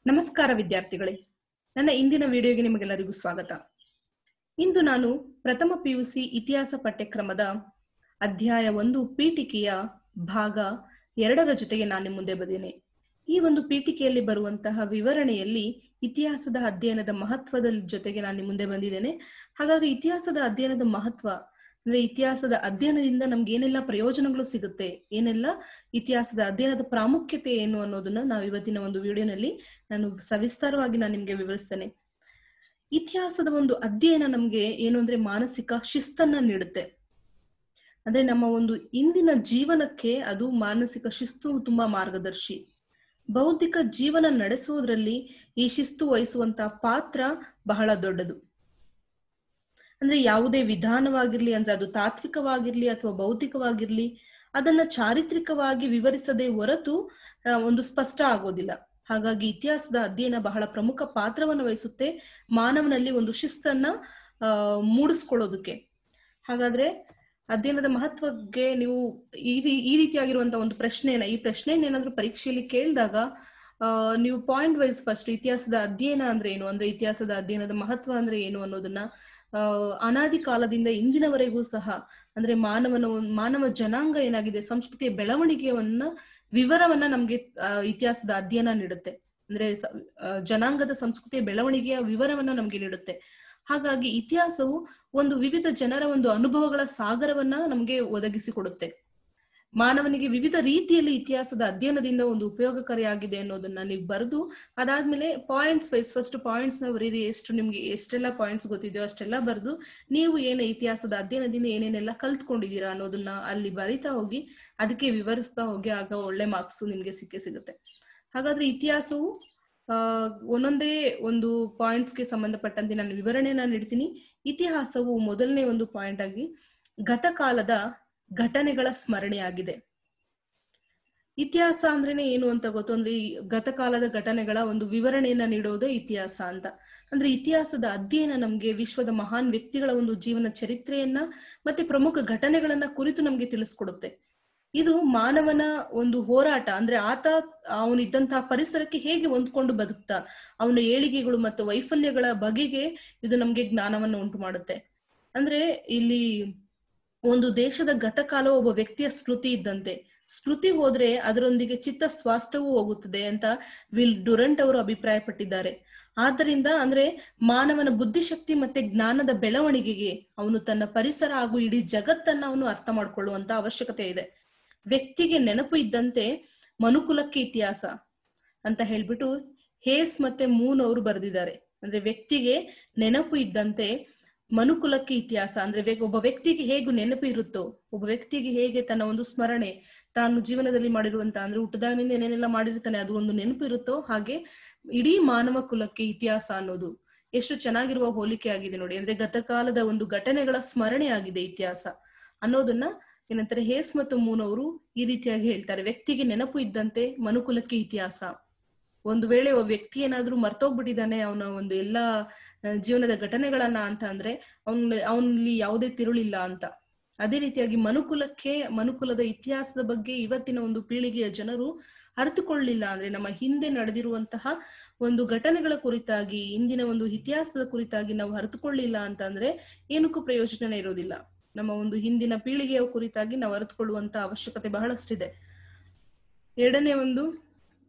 ನಮಸ್ಕಾರ ವಿದ್ಯಾರ್ಥಿಗಳೇ, ನನ್ನ ಇಂದಿನ ವಿಡಿಯೋಗೆ ನಿಮಗೆಲ್ಲರಿಗೂ ಸ್ವಾಗತ. ಇಂದು ನಾನು ಪ್ರಥಮ PUC ಇತಿಹಾಸ ಪಠ್ಯಕ್ರಮದ ಅಧ್ಯಾಯ 1 ಪೀಠಿಕೆಯ ಭಾಗ 2ರ ಜೊತೆಗೆ ನಾನು ನಿಮ್ಮ ಮುಂದೆ ಬಂದಿದ್ದೇನೆ. ಈ ಒಂದು ಪೀಠಿಕೆಯಲ್ಲಿ ಬರುವಂತಹ ವಿವರಣೆಯಲ್ಲಿ ಇತಿಹಾಸದ ಅಧ್ಯಯನದ ಮಹತ್ವದ ಜೊತೆಗೆ ನಾನು ನಿಮ್ಮ ಮುಂದೆ ಬಂದಿದ್ದೇನೆ. ಹಾಗಾಗಿ ಇತಿಹಾಸದ ಅಧ್ಯಯನದ ಮಹತ್ವ ಅಂದ್ರೆ ಇತಿಹಾಸದ ಅಧ್ಯಯನದಿಂದ ನಮ್ಗೆ ಏನೆಲ್ಲ ಪ್ರಯೋಜನಗಳು ಸಿಗುತ್ತೆ, ಏನೆಲ್ಲ ಇತಿಹಾಸದ ಅಧ್ಯಯನದ ಪ್ರಾಮುಖ್ಯತೆ ಏನು ಅನ್ನೋದನ್ನ ನಾವು ಇವತ್ತಿನ ಒಂದು ವಿಡಿಯೋನಲ್ಲಿ ನಾನು ಸವಿಸ್ತಾರವಾಗಿ ನಿಮ್ಗೆ ವಿವರಿಸ್ತೇನೆ. ಇತಿಹಾಸದ ಒಂದು ಅಧ್ಯಯನ ನಮ್ಗೆ ಏನು ಅಂದ್ರೆ ಮಾನಸಿಕ ಶಿಸ್ತನ್ನ ನೀಡುತ್ತೆ. ಅಂದ್ರೆ ನಮ್ಮ ಒಂದು ಇಂದಿನ ಜೀವನಕ್ಕೆ ಅದು ಮಾನಸಿಕ ಶಿಸ್ತು ತುಂಬಾ ಮಾರ್ಗದರ್ಶಿ. ಬೌದ್ಧಿಕ ಜೀವನ ನಡೆಸೋದ್ರಲ್ಲಿ ಈ ಶಿಸ್ತು ವಹಿಸುವಂತಹ ಪಾತ್ರ ಬಹಳ ದೊಡ್ಡದು. ಅಂದ್ರೆ ಯಾವುದೇ ವಿಧಾನವಾಗಿರ್ಲಿ, ಅಂದ್ರೆ ಅದು ತಾತ್ವಿಕವಾಗಿರ್ಲಿ ಅಥವಾ ಭೌತಿಕವಾಗಿರ್ಲಿ, ಅದನ್ನ ಚಾರಿತ್ರಿಕವಾಗಿ ವಿವರಿಸದೆ ಹೊರತು ಒಂದು ಸ್ಪಷ್ಟ ಆಗೋದಿಲ್ಲ. ಹಾಗಾಗಿ ಇತಿಹಾಸದ ಅಧ್ಯಯನ ಬಹಳ ಪ್ರಮುಖ ಪಾತ್ರವನ್ನು ವಹಿಸುತ್ತೆ ಮಾನವನಲ್ಲಿ ಒಂದು ಶಿಸ್ತನ್ನ ಮೂಡಿಸ್ಕೊಳ್ಳೋದಕ್ಕೆ. ಹಾಗಾದ್ರೆ ಅಧ್ಯಯನದ ಮಹತ್ವಕ್ಕೆ ನೀವು ಈ ರೀತಿಯಾಗಿರುವಂತಹ ಒಂದು ಈ ಪ್ರಶ್ನೆಯನ್ನು ಏನಾದ್ರೂ ಪರೀಕ್ಷೆಯಲ್ಲಿ ಕೇಳಿದಾಗ ನೀವು ಪಾಯಿಂಟ್ ವೈಸ್ ಫಸ್ಟ್ ಇತಿಹಾಸದ ಅಧ್ಯಯನ ಅಂದ್ರೆ ಏನು, ಅಂದ್ರೆ ಇತಿಹಾಸದ ಅಧ್ಯಯನದ ಮಹತ್ವ ಅಂದ್ರೆ ಏನು ಅನ್ನೋದನ್ನ ಅನಾದಿ ಕಾಲದಿಂದ ಇಂದಿನವರೆಗೂ ಸಹ ಅಂದ್ರೆ ಮಾನವ ಜನಾಂಗ ಏನಾಗಿದೆ, ಸಂಸ್ಕೃತಿಯ ಬೆಳವಣಿಗೆಯನ್ನ ವಿವರವನ್ನ ನಮ್ಗೆ ಇತಿಹಾಸದ ಅಧ್ಯಯನ ನೀಡುತ್ತೆ. ಅಂದ್ರೆ ಜನಾಂಗದ ಸಂಸ್ಕೃತಿಯ ಬೆಳವಣಿಗೆಯ ವಿವರವನ್ನ ನಮ್ಗೆ ನೀಡುತ್ತೆ. ಹಾಗಾಗಿ ಇತಿಹಾಸವು ಒಂದು ವಿವಿಧ ಜನರ ಒಂದು ಅನುಭವಗಳ ಸಾಗರವನ್ನ ನಮ್ಗೆ ಒದಗಿಸಿಕೊಡುತ್ತೆ. ಮಾನವನಿಗೆ ವಿವಿಧ ರೀತಿಯಲ್ಲಿ ಇತಿಹಾಸದ ಅಧ್ಯಯನದಿಂದ ಒಂದು ಉಪಯೋಗಕಾರಿಯಾಗಿದೆ ಅನ್ನೋದನ್ನ ನೀವು ಬರೆದು ಅದಾದ್ಮೇಲೆ ಪಾಯಿಂಟ್ಸ್ ವೈಸ್ ಫಸ್ಟ್ ಪಾಯಿಂಟ್ಸ್ ನ ಬರೀರಿ. ನಿಮ್ಗೆ ಎಷ್ಟೆಲ್ಲ ಪಾಯಿಂಟ್ಸ್ ಗೊತ್ತಿದೆಯೋ ಅಷ್ಟೆಲ್ಲ ಬರೆದು ನೀವು ಇತಿಹಾಸದ ಅಧ್ಯಯನದಿಂದ ಏನೇನೆಲ್ಲ ಕಲ್ತ್ಕೊಂಡಿದ್ದೀರಾ ಅನ್ನೋದನ್ನ ಅಲ್ಲಿ ಬರಿತಾ ಹೋಗಿ ಅದಕ್ಕೆ ವಿವರಿಸ್ತಾ ಹೋಗಿ, ಆಗ ಒಳ್ಳೆ ಮಾರ್ಕ್ಸ್ ನಿಮ್ಗೆ ಸಿಗುತ್ತೆ. ಹಾಗಾದ್ರೆ ಇತಿಹಾಸವು ಒಂದೊಂದೇ ಒಂದು ಪಾಯಿಂಟ್ಸ್ಗೆ ಸಂಬಂಧಪಟ್ಟಂತೆ ನಾನು ವಿವರಣೆಯನ್ನ ನೀಡ್ತೀನಿ. ಇತಿಹಾಸವು ಮೊದಲನೇ ಒಂದು ಪಾಯಿಂಟ್ ಆಗಿ ಗತಕಾಲದ ಘಟನೆಗಳ ಸ್ಮರಣೆ ಆಗಿದೆ. ಇತಿಹಾಸ ಅಂದ್ರೇನೆ ಏನು ಅಂತ ಗೊತ್ತು, ಅಂದ್ರೆ ಈ ಗತಕಾಲದ ಘಟನೆಗಳ ಒಂದು ವಿವರಣೆಯನ್ನ ನೀಡೋದೇ ಇತಿಹಾಸ ಅಂತ. ಅಂದ್ರೆ ಇತಿಹಾಸದ ಅಧ್ಯಯನ ನಮ್ಗೆ ವಿಶ್ವದ ಮಹಾನ್ ವ್ಯಕ್ತಿಗಳ ಒಂದು ಜೀವನ ಚರಿತ್ರೆಯನ್ನ ಮತ್ತೆ ಪ್ರಮುಖ ಘಟನೆಗಳನ್ನ ಕುರಿತು ನಮ್ಗೆ ತಿಳಿಸ್ಕೊಡುತ್ತೆ. ಇದು ಮಾನವನ ಒಂದು ಹೋರಾಟ, ಅಂದ್ರೆ ಅವನಿದ್ದಂತಹ ಪರಿಸರಕ್ಕೆ ಹೇಗೆ ಹೊಂದ್ಕೊಂಡು ಬದುಕ್ತಾ, ಅವನ ಏಳಿಗೆಗಳು ಮತ್ತು ವೈಫಲ್ಯಗಳ ಬಗೆಗೆ ಇದು ನಮ್ಗೆ ಜ್ಞಾನವನ್ನ ಉಂಟು ಮಾಡುತ್ತೆ. ಅಂದ್ರೆ ಇಲ್ಲಿ ಒಂದು ದೇಶದ ಗತಕಾಲ ಒಬ್ಬ ವ್ಯಕ್ತಿಯ ಸ್ಮೃತಿ ಇದ್ದಂತೆ. ಸ್ಮೃತಿ ಹೋದ್ರೆ ಅದರೊಂದಿಗೆ ಚಿತ್ತ ಸ್ವಾಸ್ಥ್ಯವೂ ಹೋಗುತ್ತದೆ ಅಂತ ವಿಲ್ ಡುರಂಟ್ ಅವರು ಅಭಿಪ್ರಾಯಪಟ್ಟಿದ್ದಾರೆ. ಆದ್ದರಿಂದ ಅಂದ್ರೆ ಮಾನವನ ಬುದ್ಧಿಶಕ್ತಿ ಮತ್ತೆ ಜ್ಞಾನದ ಬೆಳವಣಿಗೆಗೆ ಅವನು ತನ್ನ ಪರಿಸರ ಹಾಗೂ ಇಡೀ ಜಗತ್ತನ್ನ ಅವನು ಅರ್ಥ ಮಾಡ್ಕೊಳ್ಳುವಂತ ಅವಶ್ಯಕತೆ ಇದೆ. ವ್ಯಕ್ತಿಗೆ ನೆನಪು ಇದ್ದಂತೆ ಮನುಕುಲಕ್ಕೆ ಇತಿಹಾಸ ಅಂತ ಹೇಳ್ಬಿಟ್ಟು ಹೇಸ್ ಮತ್ತೆ ಮೂನ್ ಅವರು ಬರೆದಿದ್ದಾರೆ. ಅಂದ್ರೆ ವ್ಯಕ್ತಿಗೆ ನೆನಪು ಇದ್ದಂತೆ ಮನುಕುಲಕ್ಕೆ ಇತಿಹಾಸ ಅಂದ್ರೆ ಒಬ್ಬ ವ್ಯಕ್ತಿಗೆ ಹೇಗೆ ನೆನಪು ಇರುತ್ತೋ, ಒಬ್ಬ ವ್ಯಕ್ತಿಗೆ ಹೇಗೆ ತನ್ನ ಒಂದು ಸ್ಮರಣೆ, ತಾನು ಜೀವನದಲ್ಲಿ ಮಾಡಿರುವಂತ ಅಂದ್ರೆ ಹುಟ್ಟದಾಗಿನಿಂದ ಏನೇನೆಲ್ಲ ಮಾಡಿರ್ತಾನೆ ಅದು ಒಂದು ನೆನಪು ಇರುತ್ತೋ, ಹಾಗೆ ಇಡೀ ಮಾನವ ಕುಲಕ್ಕೆ ಇತಿಹಾಸ ಅನ್ನೋದು ಎಷ್ಟು ಚೆನ್ನಾಗಿರುವ ಹೋಲಿಕೆ ಆಗಿದೆ ನೋಡಿ. ಅಂದ್ರೆ ಗತಕಾಲದ ಒಂದು ಘಟನೆಗಳ ಸ್ಮರಣೆ ಆಗಿದೆ ಇತಿಹಾಸ ಅನ್ನೋದನ್ನ ಏನಂತಾರೆ ಹೇಸ್ ಮತ್ತು ಮೂನ್ ಅವರು ಈ ರೀತಿಯಾಗಿ ಹೇಳ್ತಾರೆ. ವ್ಯಕ್ತಿಗೆ ನೆನಪು ಇದ್ದಂತೆ ಮನುಕುಲಕ್ಕೆ ಇತಿಹಾಸ. ಒಂದು ವೇಳೆ ಒಬ್ಬ ವ್ಯಕ್ತಿ ಏನಾದ್ರೂ ಮರ್ತೋಗ್ಬಿಟ್ಟಿದ್ದಾನೆ ಅವನ ಒಂದು ಎಲ್ಲಾ ಜೀವನದ ಘಟನೆಗಳನ್ನ ಅಂತ ಅಂದ್ರೆ ಅವನಲ್ಲಿ ಯಾವುದೇ ತಿರುಳಿಲ್ಲ ಅಂತ. ಅದೇ ರೀತಿಯಾಗಿ ಮನುಕುಲದ ಇತಿಹಾಸದ ಬಗ್ಗೆ ಇವತ್ತಿನ ಒಂದು ಪೀಳಿಗೆಯ ಜನರು ಅರಿತುಕೊಳ್ಳಿಲ್ಲ ಅಂದ್ರೆ ನಮ್ಮ ಹಿಂದೆ ನಡೆದಿರುವಂತಹ ಒಂದು ಘಟನೆಗಳ ಕುರಿತಾಗಿ, ಇಂದಿನ ಒಂದು ಇತಿಹಾಸದ ಕುರಿತಾಗಿ ನಾವು ಅರಿತುಕೊಳ್ಳಿಲ್ಲ ಅಂತಂದ್ರೆ ಏನಕ್ಕೂ ಪ್ರಯೋಜನ ಇರೋದಿಲ್ಲ. ನಮ್ಮ ಒಂದು ಹಿಂದಿನ ಪೀಳಿಗೆಯ ಕುರಿತಾಗಿ ನಾವು ಅರಿತುಕೊಳ್ಳುವಂತ ಅವಶ್ಯಕತೆ ಬಹಳಷ್ಟಿದೆ. ಎರಡನೇ ಒಂದು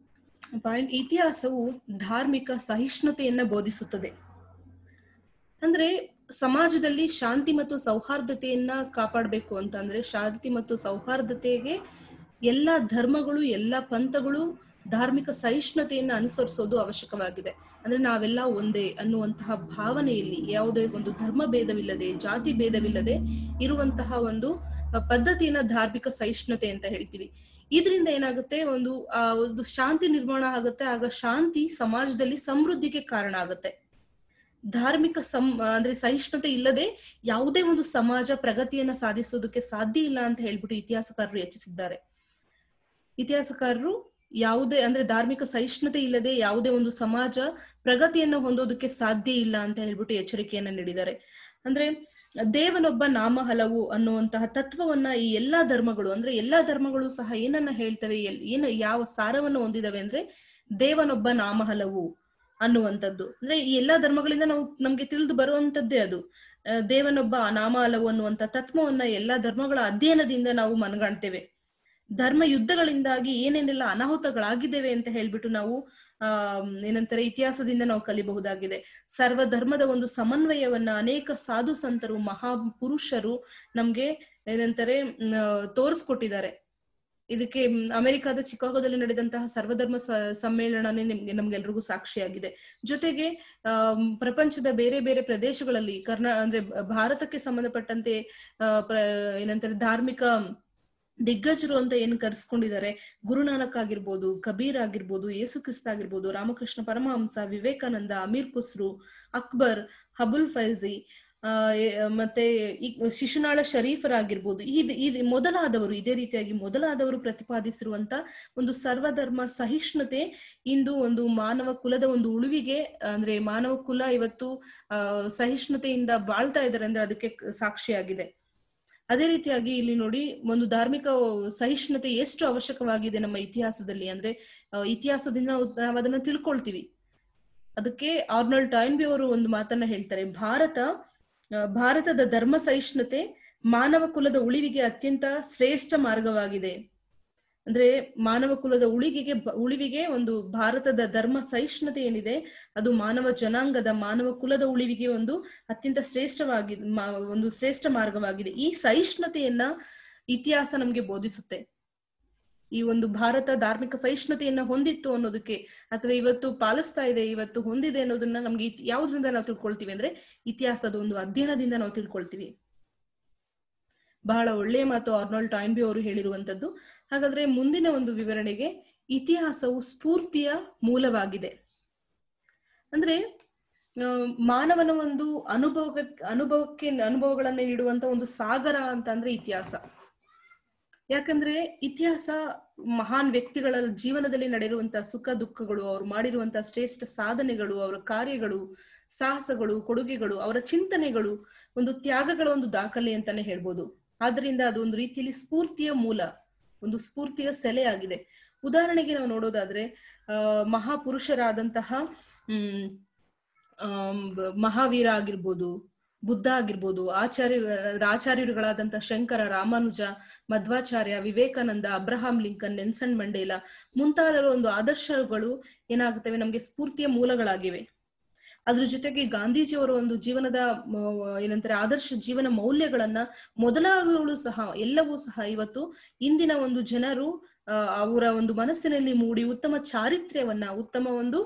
ಪಾಯಿಂಟ್, ಇತಿಹಾಸವು ಧಾರ್ಮಿಕ ಸಹಿಷ್ಣುತೆಯನ್ನ ಬೋಧಿಸುತ್ತದೆ. ಅಂದ್ರೆ ಸಮಾಜದಲ್ಲಿ ಶಾಂತಿ ಮತ್ತು ಸೌಹಾರ್ದತೆಯನ್ನ ಕಾಪಾಡಬೇಕು ಅಂತಂದ್ರೆ ಶಾಂತಿ ಮತ್ತು ಸೌಹಾರ್ದತೆಗೆ ಎಲ್ಲಾ ಧರ್ಮಗಳು, ಎಲ್ಲಾ ಪಂಥಗಳು ಧಾರ್ಮಿಕ ಸಹಿಷ್ಣುತೆಯನ್ನ ಅನುಸರಿಸೋದು ಅವಶ್ಯಕವಾಗಿದೆ. ಅಂದ್ರೆ ನಾವೆಲ್ಲ ಒಂದೇ ಅನ್ನುವಂತಹ ಭಾವನೆಯಲ್ಲಿ ಯಾವುದೇ ಒಂದು ಧರ್ಮ ಭೇದವಿಲ್ಲದೆ, ಜಾತಿ ಭೇದವಿಲ್ಲದೆ ಇರುವಂತಹ ಒಂದು ಪದ್ಧತಿಯನ್ನ ಧಾರ್ಮಿಕ ಸಹಿಷ್ಣುತೆ ಅಂತ ಹೇಳ್ತೀವಿ. ಇದರಿಂದ ಏನಾಗುತ್ತೆ, ಒಂದು ಶಾಂತಿ ನಿರ್ಮಾಣ ಆಗುತ್ತೆ. ಆಗ ಶಾಂತಿ ಸಮಾಜದಲ್ಲಿ ಸಮೃದ್ಧಿಗೆ ಕಾರಣ ಆಗುತ್ತೆ. ಧಾರ್ಮಿಕ ಅಂದ್ರೆ ಸಹಿಷ್ಣುತೆ ಇಲ್ಲದೆ ಯಾವುದೇ ಒಂದು ಸಮಾಜ ಪ್ರಗತಿಯನ್ನ ಸಾಧಿಸೋದಕ್ಕೆ ಸಾಧ್ಯ ಇಲ್ಲ ಅಂತ ಹೇಳ್ಬಿಟ್ಟು ಇತಿಹಾಸಕಾರರು ಯೋಚಿಸಿದ್ದಾರೆ. ಇತಿಹಾಸಕಾರರು ಯಾವುದೇ ಅಂದ್ರೆ ಧಾರ್ಮಿಕ ಸಹಿಷ್ಣುತೆ ಇಲ್ಲದೆ ಯಾವುದೇ ಒಂದು ಸಮಾಜ ಪ್ರಗತಿಯನ್ನ ಹೊಂದೋದಕ್ಕೆ ಸಾಧ್ಯ ಇಲ್ಲ ಅಂತ ಹೇಳ್ಬಿಟ್ಟು ಎಚ್ಚರಿಕೆಯನ್ನ ನೀಡಿದ್ದಾರೆ. ಅಂದ್ರೆ ದೇವನೊಬ್ಬ ನಾಮ ಹಲವು ಅನ್ನುವಂತಹ ತತ್ವವನ್ನ ಈ ಎಲ್ಲಾ ಧರ್ಮಗಳು ಸಹ ಏನನ್ನ ಹೇಳ್ತವೆ, ಯಾವ ಸಾರವನ್ನು ಹೊಂದಿದವೆ ಅಂದ್ರೆ ದೇವನೊಬ್ಬ ನಾಮ ಹಲವು ಅನ್ನುವಂಥದ್ದು. ಅಂದ್ರೆ ಈ ಎಲ್ಲಾ ಧರ್ಮಗಳಿಂದ ನಮ್ಗೆ ತಿಳಿದು ಬರುವಂತದ್ದೇ ಅದು. ದೇವನೊಬ್ಬ ನಾಮ ಹಲವು ಅನ್ನುವಂತ ತತ್ವವನ್ನ ಎಲ್ಲಾ ಧರ್ಮಗಳ ಅಧ್ಯಯನದಿಂದ ನಾವು ಮನಗಾಣ್ತೇವೆ. ಧರ್ಮ ಯುದ್ಧಗಳಿಂದಾಗಿ ಏನೇನೆಲ್ಲ ಅನಾಹುತಗಳಾಗಿದ್ದೇವೆ ಅಂತ ಹೇಳ್ಬಿಟ್ಟು ನಾವು ಏನಂತಾರೆ ಇತಿಹಾಸದಿಂದ ನಾವು ಕಲಿಬಹುದಾಗಿದೆ. ಸರ್ವ ಧರ್ಮದ ಒಂದು ಸಮನ್ವಯವನ್ನ ಅನೇಕ ಸಾಧು ಸಂತರು ಮಹಾಪುರುಷರು ನಮ್ಗೆ ಏನಂತಾರೆ ತೋರಿಸ್ಕೊಟ್ಟಿದ್ದಾರೆ. ಇದಕ್ಕೆ ಅಮೆರಿಕದ ಚಿಕಾಗೋದಲ್ಲಿ ನಡೆದಂತಹ ಸರ್ವಧರ್ಮ ಸಮ್ಮೇಳನನೇ ನಮ್ಗೆಲ್ರಿಗೂ ಸಾಕ್ಷಿಯಾಗಿದೆ. ಜೊತೆಗೆ ಪ್ರಪಂಚದ ಬೇರೆ ಬೇರೆ ಪ್ರದೇಶಗಳಲ್ಲಿ ಅಂದ್ರೆ ಭಾರತಕ್ಕೆ ಸಂಬಂಧಪಟ್ಟಂತೆ ಏನಂತಾರೆ ಧಾರ್ಮಿಕ ದಿಗ್ಗಜರು ಅಂತ ಏನ್ ಕರೆಸ್ಕೊಂಡಿದ್ದಾರೆ, ಗುರುನಾನಕ್ ಆಗಿರ್ಬೋದು, ಕಬೀರ್ ಆಗಿರ್ಬೋದು, ಯೇಸು ಕ್ರಿಸ್ತ ಆಗಿರ್ಬೋದು, ರಾಮಕೃಷ್ಣ ಪರಮಹಂಸ, ವಿವೇಕಾನಂದ, ಅಮೀರ್ ಖುಸ್ರು, ಅಕ್ಬರ್, ಅಬುಲ್ ಫೈಜಿ, ಮತ್ತೆ ಶಿಶುನಾಳ ಶರೀಫರಾಗಿರ್ಬೋದು, ಮೊದಲಾದವರು ಇದೇ ರೀತಿಯಾಗಿ ಮೊದಲಾದವರು ಪ್ರತಿಪಾದಿಸಿರುವಂತ ಒಂದು ಸರ್ವಧರ್ಮ ಸಹಿಷ್ಣುತೆ ಇಂದು ಒಂದು ಮಾನವ ಕುಲದ ಒಂದು ಉಳಿವಿಗೆ, ಅಂದ್ರೆ ಮಾನವ ಕುಲ ಇವತ್ತು ಸಹಿಷ್ಣುತೆಯಿಂದ ಬಾಳ್ತಾ ಇದ್ದಾರೆ ಅಂದ್ರೆ ಅದಕ್ಕೆ ಸಾಕ್ಷಿಯಾಗಿದೆ. ಅದೇ ರೀತಿಯಾಗಿ ಇಲ್ಲಿ ನೋಡಿ, ಒಂದು ಧಾರ್ಮಿಕ ಸಹಿಷ್ಣುತೆ ಎಷ್ಟು ಅವಶ್ಯಕವಾಗಿದೆ ನಮ್ಮ ಇತಿಹಾಸದಲ್ಲಿ ಅಂದ್ರೆ ಇತಿಹಾಸದಿಂದ ನಾವು ಅದನ್ನ ತಿಳ್ಕೊಳ್ತೀವಿ. ಅದಕ್ಕೆ ಆರ್ನಾಲ್ಡ್ ಟಾಯ್ನ್ಬಿ ಅವರು ಒಂದು ಮಾತನ್ನ ಹೇಳ್ತಾರೆ, ಭಾರತದ ಧರ್ಮ ಸಹಿಷ್ಣುತೆ ಮಾನವ ಕುಲದ ಉಳಿವಿಗೆ ಅತ್ಯಂತ ಶ್ರೇಷ್ಠ ಮಾರ್ಗವಾಗಿದೆ. ಅಂದ್ರೆ ಮಾನವ ಕುಲದ ಉಳಿವಿಗೆ ಒಂದು ಭಾರತದ ಧರ್ಮ ಸಹಿಷ್ಣುತೆ ಏನಿದೆ ಅದು ಮಾನವ ಜನಾಂಗದ ಮಾನವ ಕುಲದ ಉಳಿವಿಗೆ ಒಂದು ಅತ್ಯಂತ ಒಂದು ಶ್ರೇಷ್ಠ ಮಾರ್ಗವಾಗಿದೆ. ಈ ಸಹಿಷ್ಣುತೆಯನ್ನ ಇತಿಹಾಸ ನಮ್ಗೆ ಬೋಧಿಸುತ್ತೆ. ಈ ಒಂದು ಭಾರತ ಧಾರ್ಮಿಕ ಸಹಿಷ್ಣುತೆಯನ್ನ ಹೊಂದಿತ್ತು ಅನ್ನೋದಕ್ಕೆ, ಅಥವಾ ಇವತ್ತು ಪಾಲಿಸ್ತಾ ಇದೆ, ಇವತ್ತು ಹೊಂದಿದೆ ಅನ್ನೋದನ್ನ ನಮ್ಗೆ ಯಾವ್ದ್ರಿಂದ ನಾವು ತಿಳ್ಕೊಳ್ತೀವಿ ಅಂದ್ರೆ ಇತಿಹಾಸದ ಒಂದು ಅಧ್ಯಯನದಿಂದ ನಾವು ತಿಳ್ಕೊಳ್ತೀವಿ. ಬಹಳ ಒಳ್ಳೆಯ ಮಾತು ಆರ್ನಾಲ್ಡ್ ಟಾಯ್ನ್ಬಿ ಅವರು ಹೇಳಿರುವಂತದ್ದು. ಹಾಗಾದ್ರೆ ಮುಂದಿನ ಒಂದು ವಿವರಣೆಗೆ, ಇತಿಹಾಸವು ಸ್ಫೂರ್ತಿಯ ಮೂಲವಾಗಿದೆ. ಅಂದ್ರೆ ಮಾನವನ ಒಂದು ಅನುಭವಗಳನ್ನ ನೀಡುವಂತ ಒಂದು ಸಾಗರ ಅಂತ ಅಂದ್ರೆ ಇತಿಹಾಸ. ಯಾಕಂದ್ರೆ ಇತಿಹಾಸ ಮಹಾನ್ ವ್ಯಕ್ತಿಗಳ ಜೀವನದಲ್ಲಿ ನಡೆಯುವಂತಹ ಸುಖ ದುಃಖಗಳು, ಅವ್ರು ಮಾಡಿರುವಂತಹ ಶ್ರೇಷ್ಠ ಸಾಧನೆಗಳು, ಅವರ ಕಾರ್ಯಗಳು, ಸಾಹಸಗಳು, ಕೊಡುಗೆಗಳು, ಅವರ ಚಿಂತನೆಗಳು, ಒಂದು ತ್ಯಾಗಗಳ ಒಂದು ದಾಖಲೆ ಅಂತಾನೆ ಹೇಳ್ಬೋದು. ಆದ್ರಿಂದ ಅದು ಒಂದು ರೀತಿಯಲ್ಲಿ ಸ್ಫೂರ್ತಿಯ ಮೂಲ, ಒಂದು ಸ್ಫೂರ್ತಿಯ ಸೆಲೆ ಆಗಿದೆ. ಉದಾಹರಣೆಗೆ ನಾವು ನೋಡೋದಾದ್ರೆ ಮಹಾಪುರುಷರಾದಂತಹ ಮಹಾವೀರ ಆಗಿರ್ಬೋದು, ಬುದ್ಧ ಆಗಿರ್ಬೋದು, ಆಚಾರ್ಯರುಗಳಾದಂತಹ Shankara, Ramanuja, Madhvacharya, Vivekananda, Abraham Lincoln, Nelson Mandela ಮುಂತಾದರ ಒಂದು ಆದರ್ಶಗಳು ಏನಾಗುತ್ತವೆ, ನಮ್ಗೆ ಸ್ಫೂರ್ತಿಯ ಮೂಲಗಳಾಗಿವೆ. ಅದ್ರ ಜೊತೆಗೆ ಗಾಂಧೀಜಿಯವರ ಒಂದು ಜೀವನದ ಏನಂತಾರೆ ಆದರ್ಶ ಜೀವನ ಮೌಲ್ಯಗಳನ್ನ ಮೊದಲಾದಗಳು ಸಹ ಎಲ್ಲವೂ ಸಹ ಇವತ್ತು ಇಂದಿನ ಒಂದು ಜನರು ಅವರ ಒಂದು ಮನಸ್ಸಿನಲ್ಲಿ ಮೂಡಿ ಉತ್ತಮ ಚಾರಿತ್ರ್ಯವನ್ನ, ಉತ್ತಮ ಒಂದು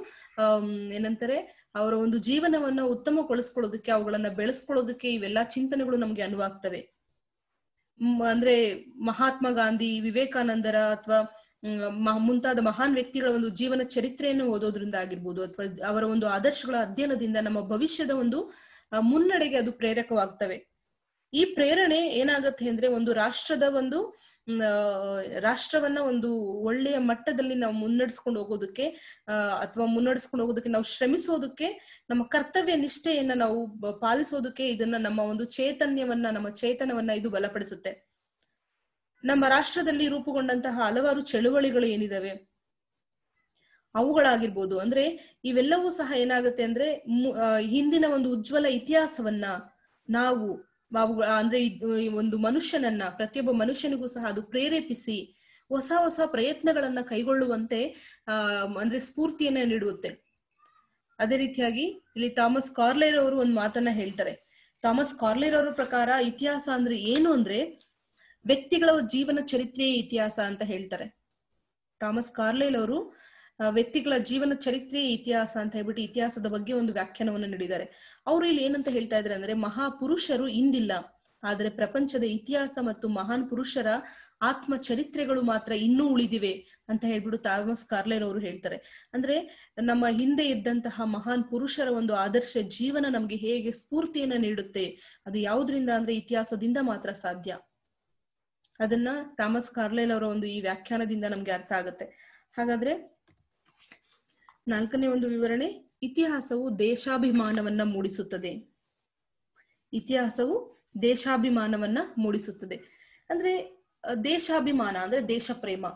ಏನಂತಾರೆ ಅವರ ಒಂದು ಜೀವನವನ್ನ ಉತ್ತಮಗೊಳಿಸ್ಕೊಳ್ಳೋದಕ್ಕೆ, ಅವುಗಳನ್ನ ಬೆಳೆಸ್ಕೊಳ್ಳೋದಕ್ಕೆ ಇವೆಲ್ಲಾ ಚಿಂತನೆಗಳು ನಮ್ಗೆ ಅನುವಾಗ್ತವೆ. ಅಂದ್ರೆ ಮಹಾತ್ಮ ಗಾಂಧಿ, ವಿವೇಕಾನಂದರ ಅಥವಾ ಮುಂತಾದ ಮಹಾನ್ ವ್ಯಕ್ತಿಗಳ ಒಂದು ಜೀವನ ಚರಿತ್ರೆಯನ್ನು ಓದೋದ್ರಿಂದ ಆಗಿರ್ಬೋದು, ಅಥವಾ ಅವರ ಒಂದು ಆದರ್ಶಗಳ ಅಧ್ಯಯನದಿಂದ ನಮ್ಮ ಭವಿಷ್ಯದ ಒಂದು ಮುನ್ನಡೆಗೆ ಅದು ಪ್ರೇರಕವಾಗ್ತವೆ. ಈ ಪ್ರೇರಣೆ ಏನಾಗತ್ತೆ ಅಂದ್ರೆ ಒಂದು ರಾಷ್ಟ್ರವನ್ನ ಒಂದು ಒಳ್ಳೆಯ ಮಟ್ಟದಲ್ಲಿ ನಾವು ಮುನ್ನಡೆಸ್ಕೊಂಡು ಹೋಗೋದಕ್ಕೆ ನಾವು ಶ್ರಮಿಸೋದಕ್ಕೆ, ನಮ್ಮ ಕರ್ತವ್ಯ ನಿಷ್ಠೆಯನ್ನ ನಾವು ಪಾಲಿಸೋದಕ್ಕೆ, ಇದನ್ನ ನಮ್ಮ ಚೇತನವನ್ನ ಇದು ಬಲಪಡಿಸುತ್ತೆ. ನಮ್ಮ ರಾಷ್ಟ್ರದಲ್ಲಿ ರೂಪುಗೊಂಡಂತಹ ಹಲವಾರು ಚಳುವಳಿಗಳು ಏನಿದಾವೆ ಅವುಗಳಾಗಿರ್ಬೋದು, ಅಂದ್ರೆ ಇವೆಲ್ಲವೂ ಸಹ ಏನಾಗುತ್ತೆ ಅಂದ್ರೆ ಹಿಂದಿನ ಒಂದು ಉಜ್ವಲ ಇತಿಹಾಸವನ್ನ ನಾವು ಅಂದ್ರೆ ಒಂದು ಮನುಷ್ಯನನ್ನ, ಪ್ರತಿಯೊಬ್ಬ ಮನುಷ್ಯನಿಗೂ ಸಹ ಅದು ಪ್ರೇರೇಪಿಸಿ ಹೊಸ ಹೊಸ ಪ್ರಯತ್ನಗಳನ್ನ ಕೈಗೊಳ್ಳುವಂತೆ ಅಂದ್ರೆ ಸ್ಫೂರ್ತಿಯನ್ನ ನೀಡುತ್ತೆ. ಅದೇ ರೀತಿಯಾಗಿ ಇಲ್ಲಿ ಥಾಮಸ್ ಕಾರ್ಲೈರ್ ಅವರು ಒಂದು ಮಾತನ್ನ ಹೇಳ್ತಾರೆ. ಥಾಮಸ್ ಕಾರ್ಲೈರ್ ಅವರ ಪ್ರಕಾರ ಇತಿಹಾಸ ಅಂದ್ರೆ ಏನು ಅಂದ್ರೆ ವ್ಯಕ್ತಿಗಳ ಜೀವನ ಚರಿತ್ರೆಯೇ ಇತಿಹಾಸ ಅಂತ ಹೇಳ್ತಾರೆ. ಥಾಮಸ್ ಕಾರ್ಲೈಲ್ ಅವರು ವ್ಯಕ್ತಿಗಳ ಜೀವನ ಚರಿತ್ರೆಯೇ ಇತಿಹಾಸ ಅಂತ ಹೇಳ್ಬಿಟ್ಟು ಇತಿಹಾಸದ ಬಗ್ಗೆ ಒಂದು ವ್ಯಾಖ್ಯಾನವನ್ನು ನೀಡಿದ್ದಾರೆ. ಅವರು ಇಲ್ಲಿ ಏನಂತ ಹೇಳ್ತಾ ಇದ್ದಾರೆ ಅಂದ್ರೆ ಮಹಾಪುರುಷರು ಇಂದಿಲ್ಲ, ಆದರೆ ಪ್ರಪಂಚದ ಇತಿಹಾಸ ಮತ್ತು ಮಹಾನ್ ಪುರುಷರ ಆತ್ಮ ಚರಿತ್ರೆಗಳು ಮಾತ್ರ ಇನ್ನೂ ಉಳಿದಿವೆ ಅಂತ ಹೇಳ್ಬಿಟ್ಟು ಥಾಮಸ್ ಕಾರ್ಲೈರ್ ಅವರು ಹೇಳ್ತಾರೆ. ಅಂದ್ರೆ ನಮ್ಮ ಹಿಂದೆ ಇದ್ದಂತಹ ಮಹಾನ್ ಪುರುಷರ ಒಂದು ಆದರ್ಶ ಜೀವನ ನಮ್ಗೆ ಹೇಗೆ ಸ್ಫೂರ್ತಿಯನ್ನ ನೀಡುತ್ತೆ, ಅದು ಯಾವುದರಿಂದ ಅಂದ್ರೆ ಇತಿಹಾಸದಿಂದ ಮಾತ್ರ ಸಾಧ್ಯ. ಅದನ್ನ ಥಾಮಸ್ ಕಾರ್ಲೈಲ್ ಅವರ ಒಂದು ಈ ವ್ಯಾಖ್ಯಾನದಿಂದ ನಮ್ಗೆ ಅರ್ಥ ಆಗುತ್ತೆ. ಹಾಗಾದ್ರೆ 4ನೇ ಒಂದು ವಿವರಣೆ, ಇತಿಹಾಸವು ದೇಶಾಭಿಮಾನವನ್ನ ಮೂಡಿಸುತ್ತದೆ. ಇತಿಹಾಸವು ದೇಶಾಭಿಮಾನವನ್ನ ಮೂಡಿಸುತ್ತದೆ. ಅಂದ್ರೆ ದೇಶಾಭಿಮಾನ ಅಂದ್ರೆ ದೇಶ ಪ್ರೇಮ.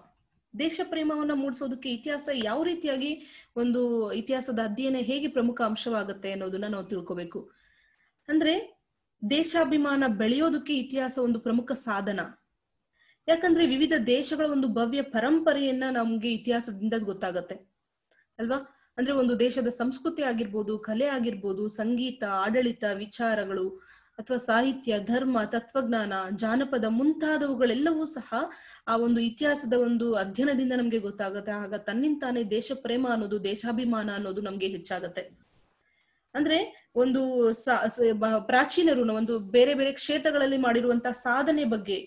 ದೇಶ ಪ್ರೇಮವನ್ನ ಮೂಡಿಸೋದಕ್ಕೆ ಇತಿಹಾಸ ಯಾವ ರೀತಿಯಾಗಿ ಒಂದು ಇತಿಹಾಸದ ಅಧ್ಯಯನ ಹೇಗೆ ಪ್ರಮುಖ ಅಂಶವಾಗುತ್ತೆ ಅನ್ನೋದನ್ನ ನಾವು ತಿಳ್ಕೊಬೇಕು. ಅಂದ್ರೆ ದೇಶಾಭಿಮಾನ ಬೆಳೆಯೋದಕ್ಕೆ ಇತಿಹಾಸ ಒಂದು ಪ್ರಮುಖ ಸಾಧನ. ಯಾಕಂದ್ರೆ ವಿವಿಧ ದೇಶಗಳ ಒಂದು ಭವ್ಯ ಪರಂಪರೆಯನ್ನ ನಮ್ಗೆ ಇತಿಹಾಸದಿಂದ ಗೊತ್ತಾಗತ್ತೆ ಅಲ್ವಾ. ಅಂದ್ರೆ ಒಂದು ದೇಶದ ಸಂಸ್ಕೃತಿ ಆಗಿರ್ಬೋದು, ಕಲೆ ಆಗಿರ್ಬೋದು, ಸಂಗೀತ, ಆಡಳಿತ, ವಿಚಾರಗಳು ಅಥವಾ ಸಾಹಿತ್ಯ, ಧರ್ಮ, ತತ್ವಜ್ಞಾನ, ಜಾನಪದ ಮುಂತಾದವುಗಳೆಲ್ಲವೂ ಸಹ ಆ ಒಂದು ಇತಿಹಾಸದ ಒಂದು ಅಧ್ಯಯನದಿಂದ ನಮ್ಗೆ ಗೊತ್ತಾಗತ್ತೆ. ಆಗ ತನ್ನಿಂತಾನೆ ದೇಶ ಪ್ರೇಮ ಅನ್ನೋದು, ದೇಶಾಭಿಮಾನ ಅನ್ನೋದು ನಮ್ಗೆ ಹೆಚ್ಚಾಗತ್ತೆ. ಅಂದ್ರೆ ಒಂದು ಪ್ರಾಚೀನರು ಒಂದು ಬೇರೆ ಬೇರೆ ಕ್ಷೇತ್ರಗಳಲ್ಲಿ ಮಾಡಿರುವಂತಹ ಸಾಧನೆ ಬಗ್ಗೆ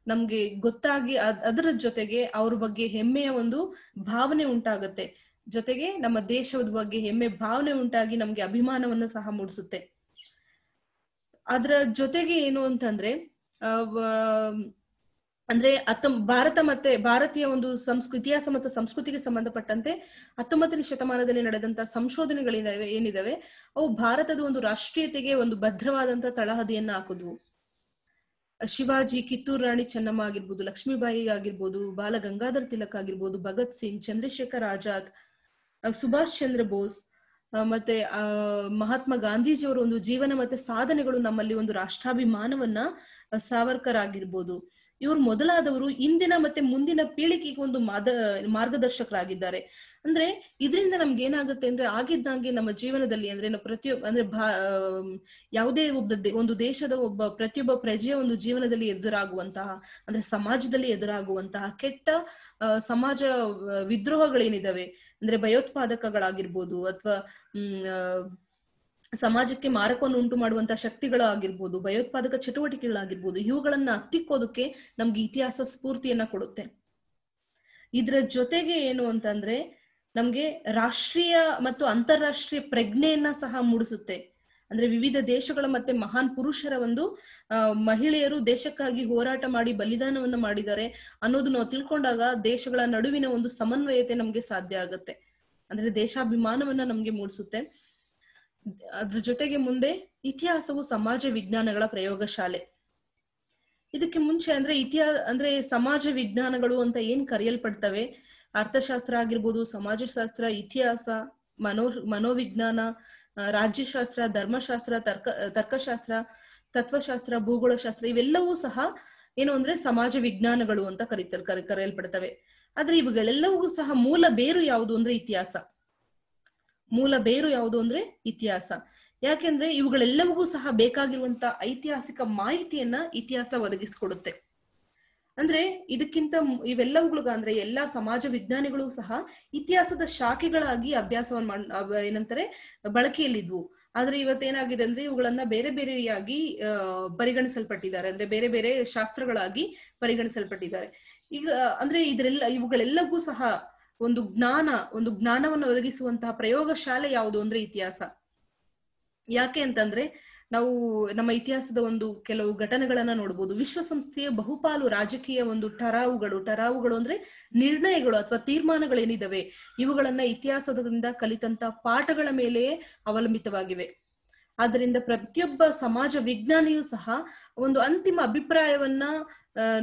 ನಮ್ಗೆ ಗೊತ್ತಾಗಿ ಅದರ ಜೊತೆಗೆ ಅವ್ರ ಬಗ್ಗೆ ಹೆಮ್ಮೆಯ ಒಂದು ಭಾವನೆ ಉಂಟಾಗತ್ತೆ. ಜೊತೆಗೆ ನಮ್ಮ ದೇಶದ ಬಗ್ಗೆ ಹೆಮ್ಮೆ ಭಾವನೆ ಉಂಟಾಗಿ ನಮ್ಗೆ ಅಭಿಮಾನವನ್ನು ಸಹ ಮೂಡಿಸುತ್ತೆ. ಅದ್ರ ಜೊತೆಗೆ ಏನು ಅಂತಂದ್ರೆ ಅಂದ್ರೆ ಭಾರತ ಮತ್ತೆ ಭಾರತೀಯ ಒಂದು ಇತಿಹಾಸ ಮತ್ತು ಸಂಸ್ಕೃತಿಗೆ ಸಂಬಂಧಪಟ್ಟಂತೆ 19ನೇ ಶತಮಾನದಲ್ಲಿ ನಡೆದಂತಹ ಸಂಶೋಧನೆಗಳಿದಾವೆ ಏನಿದಾವೆ, ಅವು ಭಾರತದ ಒಂದು ರಾಷ್ಟ್ರೀಯತೆಗೆ ಒಂದು ಭದ್ರವಾದಂತಹ ತಳಹದಿಯನ್ನ ಹಾಕಿದ್ವು. ಶಿವಾಜಿ, ಕಿತ್ತೂರು ರಾಣಿ ಚೆನ್ನಮ್ಮ ಆಗಿರ್ಬೋದು, ಲಕ್ಷ್ಮೀಬಾಯಿ ಆಗಿರ್ಬೋದು, ಬಾಲ ಗಂಗಾಧರ್ ತಿಲಕ್ ಆಗಿರ್ಬೋದು, ಭಗತ್ ಸಿಂಗ್, ಚಂದ್ರಶೇಖರ್ ಆಜಾದ್, ಸುಭಾಷ್ ಚಂದ್ರ ಬೋಸ್ ಮತ್ತೆ ಮಹಾತ್ಮ ಗಾಂಧೀಜಿಯವರ ಒಂದು ಜೀವನ ಮತ್ತೆ ಸಾಧನೆಗಳು ನಮ್ಮಲ್ಲಿ ಒಂದು ರಾಷ್ಟ್ರಾಭಿಮಾನವನ್ನ, ಸಾವರ್ಕರ್ ಆಗಿರ್ಬೋದು, ಇವರು ಮೊದಲಾದವರು ಇಂದಿನ ಮತ್ತೆ ಮುಂದಿನ ಪೀಳಿಗೆಗೆ ಒಂದು ಮಾರ್ಗದರ್ಶಕರಾಗಿದ್ದಾರೆ. ಅಂದ್ರೆ ಇದರಿಂದ ನಮ್ಗೆ ಏನಾಗುತ್ತೆ ಅಂದ್ರೆ ಆಗಿದ್ದಂಗೆ ನಮ್ಮ ಜೀವನದಲ್ಲಿ ಅಂದ್ರೆ ಯಾವುದೇ ಒಂದು ದೇಶದ ಪ್ರತಿಯೊಬ್ಬ ಪ್ರಜೆಯ ಒಂದು ಜೀವನದಲ್ಲಿ ಎದುರಾಗುವಂತಹ ಅಂದ್ರೆ ಸಮಾಜದಲ್ಲಿ ಎದುರಾಗುವಂತಹ ಕೆಟ್ಟ ಸಮಾಜ ವಿದ್ರೋಹಗಳೇನಿದಾವೆ, ಅಂದ್ರೆ ಭಯೋತ್ಪಾದಕಗಳಾಗಿರ್ಬೋದು ಅಥವಾ ಸಮಾಜಕ್ಕೆ ಮಾರಕವನ್ನು ಉಂಟು ಮಾಡುವಂತಹ ಶಕ್ತಿಗಳಾಗಿರ್ಬೋದು, ಭಯೋತ್ಪಾದಕ ಚಟುವಟಿಕೆಗಳಾಗಿರ್ಬೋದು, ಇವುಗಳನ್ನ ಹತ್ತಿಕ್ಕೋದಕ್ಕೆ ನಮ್ಗೆ ಇತಿಹಾಸ ಸ್ಫೂರ್ತಿಯನ್ನ ಕೊಡುತ್ತೆ. ಇದ್ರ ಜೊತೆಗೆ ಏನು ಅಂತಂದ್ರೆ ನಮ್ಗೆ ರಾಷ್ಟ್ರೀಯ ಮತ್ತು ಅಂತಾರಾಷ್ಟ್ರೀಯ ಪ್ರಜ್ಞೆಯನ್ನ ಸಹ ಮೂಡಿಸುತ್ತೆ. ಅಂದ್ರೆ ವಿವಿಧ ದೇಶಗಳ ಮತ್ತೆ ಮಹಾನ್ ಪುರುಷರ ಒಂದು ಮಹಿಳೆಯರು ದೇಶಕ್ಕಾಗಿ ಹೋರಾಟ ಮಾಡಿ ಬಲಿದಾನವನ್ನ ಮಾಡಿದ್ದಾರೆ ಅನ್ನೋದು ನಾವು ತಿಳ್ಕೊಂಡಾಗ ದೇಶಗಳ ನಡುವಿನ ಒಂದು ಸಮನ್ವಯತೆ ನಮ್ಗೆ ಸಾಧ್ಯ ಆಗತ್ತೆ. ಅಂದ್ರೆ ದೇಶಾಭಿಮಾನವನ್ನ ನಮ್ಗೆ ಮೂಡಿಸುತ್ತೆ. ಅದ್ರ ಜೊತೆಗೆ ಮುಂದೆ ಇತಿಹಾಸವು ಸಮಾಜ ವಿಜ್ಞಾನಗಳ ಪ್ರಯೋಗಶಾಲೆ. ಇದಕ್ಕೆ ಮುಂಚೆ ಅಂದ್ರೆ ಸಮಾಜ ವಿಜ್ಞಾನಗಳು ಅಂತ ಏನ್ ಕರೆಯಲ್ಪಡ್ತವೆ, ಅರ್ಥಶಾಸ್ತ್ರ ಆಗಿರ್ಬೋದು, ಸಮಾಜಶಾಸ್ತ್ರ, ಇತಿಹಾಸ, ಮನೋವಿಜ್ಞಾನ, ರಾಜ್ಯಶಾಸ್ತ್ರ, ಧರ್ಮಶಾಸ್ತ್ರ, ತರ್ಕಶಾಸ್ತ್ರ, ತತ್ವಶಾಸ್ತ್ರ, ಭೂಗೋಳಶಾಸ್ತ್ರ, ಇವೆಲ್ಲವೂ ಸಹ ಏನು ಅಂದ್ರೆ ಸಮಾಜ ವಿಜ್ಞಾನಗಳು ಅಂತ ಕರೆಯಲ್ಪಡ್ತವೆ. ಆದ್ರೆ ಇವುಗಳೆಲ್ಲವೂ ಸಹ ಮೂಲ ಬೇರು ಯಾವುದು ಅಂದ್ರೆ ಇತಿಹಾಸ. ಮೂಲ ಬೇರು ಯಾವುದು ಅಂದ್ರೆ ಇತಿಹಾಸ. ಯಾಕೆಂದ್ರೆ ಇವುಗಳೆಲ್ಲವೂ ಸಹ ಬೇಕಾಗಿರುವಂತ ಐತಿಹಾಸಿಕ ಮಾಹಿತಿಯನ್ನ ಇತಿಹಾಸ ಒದಗಿಸಿಕೊಡುತ್ತೆ. ಅಂದ್ರೆ ಇದಕ್ಕಿಂತ ಇವೆಲ್ಲವುಗಳು ಅಂದ್ರೆ ಎಲ್ಲಾ ಸಮಾಜ ವಿಜ್ಞಾನಿಗಳು ಸಹ ಇತಿಹಾಸದ ಶಾಖೆಗಳಾಗಿ ಅಭ್ಯಾಸವನ್ನ ಏನಂತಾರೆ ಬಳಕೆಯಲ್ಲಿದ್ವು. ಆದ್ರೆ ಇವತ್ತೇನಾಗಿದೆ ಅಂದ್ರೆ ಇವುಗಳನ್ನ ಬೇರೆ ಬೇರೆಯಾಗಿ ಪರಿಗಣಿಸಲ್ಪಟ್ಟಿದ್ದಾರೆ, ಅಂದ್ರೆ ಬೇರೆ ಬೇರೆ ಶಾಸ್ತ್ರಗಳಾಗಿ ಪರಿಗಣಿಸಲ್ಪಟ್ಟಿದ್ದಾರೆ. ಈಗ ಅಂದ್ರೆ ಇವುಗಳೆಲ್ಲವೂ ಸಹ ಒಂದು ಜ್ಞಾನವನ್ನು ಒದಗಿಸುವಂತಹ ಪ್ರಯೋಗಶಾಲೆ ಯಾವುದು ಅಂದ್ರೆ ಇತಿಹಾಸ. ಯಾಕೆ ಅಂತಂದ್ರೆ ನಾವು ನಮ್ಮ ಇತಿಹಾಸದ ಒಂದು ಕೆಲವು ಘಟನೆಗಳನ್ನ ನೋಡ್ಬೋದು. ವಿಶ್ವಸಂಸ್ಥೆಯ ಬಹುಪಾಲು ರಾಜಕೀಯ ಒಂದು ಟರಾವುಗಳು ಅಂದ್ರೆ ನಿರ್ಣಯಗಳು ಅಥವಾ ತೀರ್ಮಾನಗಳೇನಿದಾವೆ, ಇವುಗಳನ್ನ ಇತಿಹಾಸದಿಂದ ಕಲಿತಂತ ಪಾಠಗಳ ಮೇಲೆಯೇ ಅವಲಂಬಿತವಾಗಿವೆ. ಆದ್ದರಿಂದ ಪ್ರತಿಯೊಬ್ಬ ಸಮಾಜ ವಿಜ್ಞಾನಿಯೂ ಸಹ ಒಂದು ಅಂತಿಮ ಅಭಿಪ್ರಾಯವನ್ನ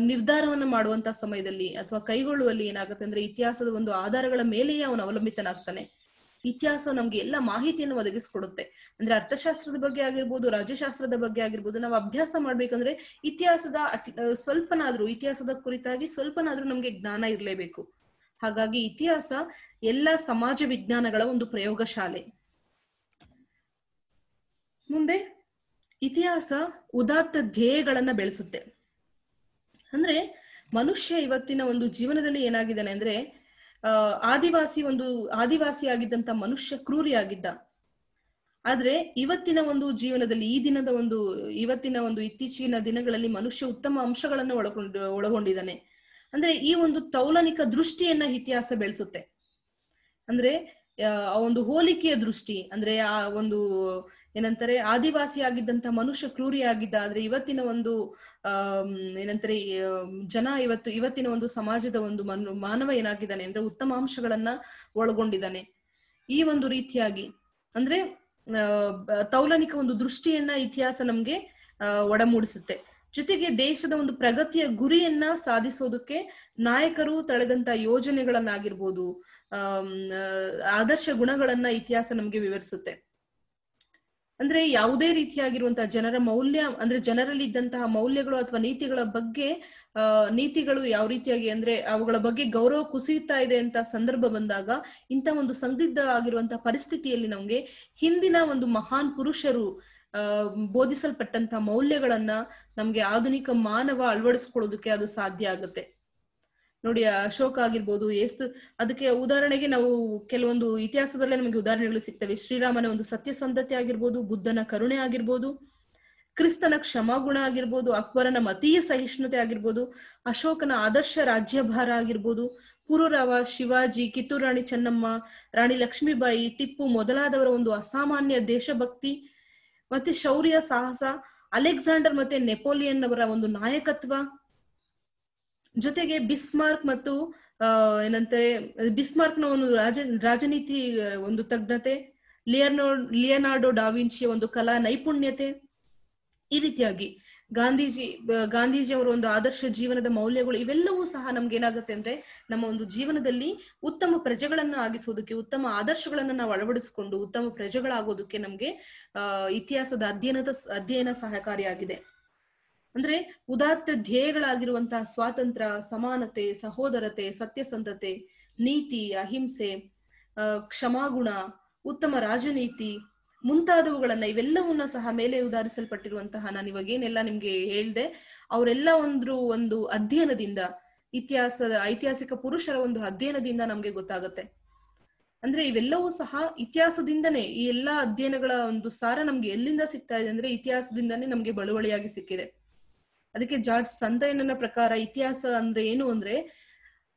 ನಿರ್ಧಾರವನ್ನ ಮಾಡುವಂತಹ ಸಮಯದಲ್ಲಿ ಅಥವಾ ಕೈಗೊಳ್ಳುವಲ್ಲಿ ಏನಾಗುತ್ತೆ ಅಂದ್ರೆ ಇತಿಹಾಸದ ಒಂದು ಆಧಾರಗಳ ಮೇಲೆಯೇ ಅವನು ಅವಲಂಬಿತನಾಗ್ತಾನೆ. ಇತಿಹಾಸ ನಮ್ಗೆ ಎಲ್ಲ ಮಾಹಿತಿಯನ್ನು ಒದಗಿಸ್ಕೊಡುತ್ತೆ. ಅಂದ್ರೆ ಅರ್ಥಶಾಸ್ತ್ರದ ಬಗ್ಗೆ ಆಗಿರ್ಬೋದು, ರಾಜ್ಯಶಾಸ್ತ್ರದ ಬಗ್ಗೆ ಆಗಿರ್ಬೋದು, ನಾವು ಅಭ್ಯಾಸ ಮಾಡ್ಬೇಕಂದ್ರೆ ಇತಿಹಾಸದ ಕುರಿತಾಗಿ ಸ್ವಲ್ಪನಾದ್ರೂ ನಮ್ಗೆ ಜ್ಞಾನ ಇರ್ಲೇಬೇಕು. ಹಾಗಾಗಿ ಇತಿಹಾಸ ಎಲ್ಲ ಸಮಾಜ ವಿಜ್ಞಾನಗಳ ಒಂದು ಪ್ರಯೋಗಶಾಲೆ. ಮುಂದೆ ಇತಿಹಾಸ ಉದಾತ್ತ ಧ್ಯೇಯಗಳನ್ನ ಬೆಳೆಸುತ್ತೆ. ಅಂದ್ರೆ ಮನುಷ್ಯ ಇವತ್ತಿನ ಒಂದು ಜೀವನದಲ್ಲಿ ಏನಾಗಿದ್ದಾನೆ ಅಂದ್ರೆ ಆದಿವಾಸಿ ಆಗಿದ್ದಂತ ಮನುಷ್ಯ ಕ್ರೂರಿಯಾಗಿದ್ದ. ಆದ್ರೆ ಇವತ್ತಿನ ಒಂದು ಜೀವನದಲ್ಲಿ ಇವತ್ತಿನ ಒಂದು ಇತ್ತೀಚಿನ ದಿನಗಳಲ್ಲಿ ಮನುಷ್ಯ ಉತ್ತಮ ಅಂಶಗಳನ್ನು ಒಳಗೊಂಡಿದ್ದಾನೆ. ಅಂದ್ರೆ ಈ ಒಂದು ತೌಲನಿಕ ದೃಷ್ಟಿಯನ್ನ ಇತಿಹಾಸ ಬೆಳೆಸುತ್ತೆ. ಅಂದ್ರೆ ಆ ಒಂದು ಹೋಲಿಕೆಯ ದೃಷ್ಟಿ, ಅಂದ್ರೆ ಆ ಒಂದು ಏನಂತಾರೆ ಆದಿವಾಸಿ ಆಗಿದ್ದಂತ ಮನುಷ್ಯ ಕ್ರೂರಿಯಾಗಿದ್ದ, ಆದ್ರೆ ಇವತ್ತಿನ ಒಂದು ಏನಂತಾರೆ ಇವತ್ತಿನ ಒಂದು ಸಮಾಜದ ಒಂದು ಮಾನವ ಏನಾಗಿದ್ದಾನೆ ಅಂದ್ರೆ ಉತ್ತಮ ಅಂಶಗಳನ್ನ ಒಳಗೊಂಡಿದ್ದಾನೆ. ಈ ಒಂದು ರೀತಿಯಾಗಿ ಅಂದ್ರೆ ತೌಲನಿಕ ಒಂದು ದೃಷ್ಟಿಯನ್ನ ಇತಿಹಾಸ ನಮ್ಗೆ ಒಡಮೂಡಿಸುತ್ತೆ. ಜೊತೆಗೆ ದೇಶದ ಒಂದು ಪ್ರಗತಿಯ ಗುರಿಯನ್ನ ಸಾಧಿಸೋದಕ್ಕೆ ನಾಯಕರು ತಳೆದಂತ ಯೋಜನೆಗಳನ್ನಾಗಿರ್ಬೋದು, ಆದರ್ಶ ಗುಣಗಳನ್ನ ಇತಿಹಾಸ ನಮ್ಗೆ ವಿವರಿಸುತ್ತೆ. ಅಂದ್ರೆ ಯಾವುದೇ ರೀತಿಯಾಗಿರುವಂತಹ ಜನರ ಮೌಲ್ಯ, ಅಂದ್ರೆ ಜನರಲ್ಲಿ ಇದ್ದಂತಹ ಮೌಲ್ಯಗಳು ಅಥವಾ ನೀತಿಗಳ ಬಗ್ಗೆ ನೀತಿಗಳು ಯಾವ ರೀತಿಯಾಗಿ ಅಂದ್ರೆ ಅವುಗಳ ಬಗ್ಗೆ ಗೌರವ ಕುಸಿಯುತ್ತಾ ಇದೆ ಅಂತ ಸಂದರ್ಭ ಬಂದಾಗ, ಇಂಥ ಒಂದು ಸಂದಿಗ್ಧ ಆಗಿರುವಂತಹ ಪರಿಸ್ಥಿತಿಯಲ್ಲಿ ನಮ್ಗೆ ಹಿಂದಿನ ಒಂದು ಮಹಾನ್ ಪುರುಷರು ಬೋಧಿಸಲ್ಪಟ್ಟಂತ ಮೌಲ್ಯಗಳನ್ನ ನಮ್ಗೆ ಆಧುನಿಕ ಮಾನವ ಅಳವಡಿಸ್ಕೊಳ್ಳೋದಕ್ಕೆ ಅದು ಸಾಧ್ಯ ಆಗುತ್ತೆ. ನೋಡಿ, ಅಶೋಕ ಆಗಿರ್ಬೋದು, ಅದಕ್ಕೆ ಉದಾಹರಣೆಗೆ ನಾವು ಕೆಲವೊಂದು ಇತಿಹಾಸದಲ್ಲೇ ನಮಗೆ ಉದಾಹರಣೆಗಳು ಸಿಗ್ತವೆ. ಶ್ರೀರಾಮನ ಒಂದು ಸತ್ಯಸಂಧತೆ ಆಗಿರ್ಬೋದು, ಬುದ್ಧನ ಕರುಣೆ ಆಗಿರ್ಬೋದು, ಕ್ರಿಸ್ತನ ಕ್ಷಮಾಗುಣ ಆಗಿರ್ಬೋದು, ಅಕ್ಬರನ ಮತೀಯ ಸಹಿಷ್ಣುತೆ ಆಗಿರ್ಬೋದು, ಅಶೋಕನ ಆದರ್ಶ ರಾಜ್ಯಭಾರ ಆಗಿರ್ಬೋದು, ಪುರೂರವ, ಶಿವಾಜಿ, ಕಿತ್ತೂರು ರಾಣಿ ಚೆನ್ನಮ್ಮ, ರಾಣಿ ಲಕ್ಷ್ಮೀಬಾಯಿ, ಟಿಪ್ಪು ಮೊದಲಾದವರ ಒಂದು ಅಸಾಮಾನ್ಯ ದೇಶಭಕ್ತಿ ಮತ್ತೆ ಶೌರ್ಯ ಸಾಹಸ, ಅಲೆಕ್ಸಾಂಡರ್ ಮತ್ತೆ ನೆಪೋಲಿಯನ್ ಅವರ ಒಂದು ನಾಯಕತ್ವ, ಜೊತೆಗೆ ಬಿಸ್ಮಾರ್ಕ್ ಮತ್ತು ಬಿಸ್ಮಾರ್ಕ್ನ ಒಂದು ರಾಜನೀತಿ ಒಂದು ತಜ್ಞತೆ, ಲಿಯನಾರ್ಡೋ ಡಾವಿನ್ಚಿಯ ಒಂದು ಕಲಾ ನೈಪುಣ್ಯತೆ, ಈ ರೀತಿಯಾಗಿ ಗಾಂಧೀಜಿ ಅವರ ಒಂದು ಆದರ್ಶ ಜೀವನದ ಮೌಲ್ಯಗಳು, ಇವೆಲ್ಲವೂ ಸಹ ನಮ್ಗೆ ಏನಾಗುತ್ತೆ ಅಂದ್ರೆ ನಮ್ಮ ಒಂದು ಜೀವನದಲ್ಲಿ ಉತ್ತಮ ಪ್ರಜೆಗಳನ್ನ ಆಗಿಸೋದಕ್ಕೆ, ಉತ್ತಮ ಆದರ್ಶಗಳನ್ನ ನಾವು ಅಳವಡಿಸಿಕೊಂಡು ಉತ್ತಮ ಪ್ರಜೆಗಳಾಗೋದಕ್ಕೆ ನಮ್ಗೆ ಇತಿಹಾಸದ ಅಧ್ಯಯನ ಸಹಕಾರಿಯಾಗಿದೆ. ಅಂದ್ರೆ ಉದಾತ್ತ ಧ್ಯೇಯಗಳಾಗಿರುವಂತಹ ಸ್ವಾತಂತ್ರ್ಯ, ಸಮಾನತೆ, ಸಹೋದರತೆ, ಸತ್ಯಸಂಧತೆ, ನೀತಿ, ಅಹಿಂಸೆ, ಕ್ಷಮಾಗುಣ, ಉತ್ತಮ ರಾಜನೀತಿ ಮುಂತಾದವುಗಳನ್ನ ಇವೆಲ್ಲವನ್ನ ಸಹ ಮೇಲೆ ಉದಾಹರಿಸಲ್ಪಟ್ಟಿರುವಂತಹ ನಾನು ಇವಾಗ ಏನೆಲ್ಲ ನಿಮ್ಗೆ ಹೇಳ್ದೆ, ಅವರೆಲ್ಲ ಒಂದು ಅಧ್ಯಯನದಿಂದ, ಐತಿಹಾಸಿಕ ಪುರುಷರ ಒಂದು ಅಧ್ಯಯನದಿಂದ ನಮ್ಗೆ ಗೊತ್ತಾಗತ್ತೆ. ಅಂದ್ರೆ ಇವೆಲ್ಲವೂ ಸಹ ಇತಿಹಾಸದಿಂದನೇ, ಈ ಎಲ್ಲಾ ಅಧ್ಯಯನಗಳ ಒಂದು ಸಾರ ನಮ್ಗೆ ಎಲ್ಲಿಂದ ಸಿಗ್ತಾ ಇದೆ ಅಂದ್ರೆ ಇತಿಹಾಸದಿಂದಾನೇ ನಮ್ಗೆ ಬಳುವಳಿಯಾಗಿ ಸಿಕ್ಕಿದೆ. ಅದಕ್ಕೆ ಜಾರ್ಜ್ ಸಂದಯನನ ಪ್ರಕಾರ ಇತಿಹಾಸ ಅಂದ್ರೆ ಏನು ಅಂದ್ರೆ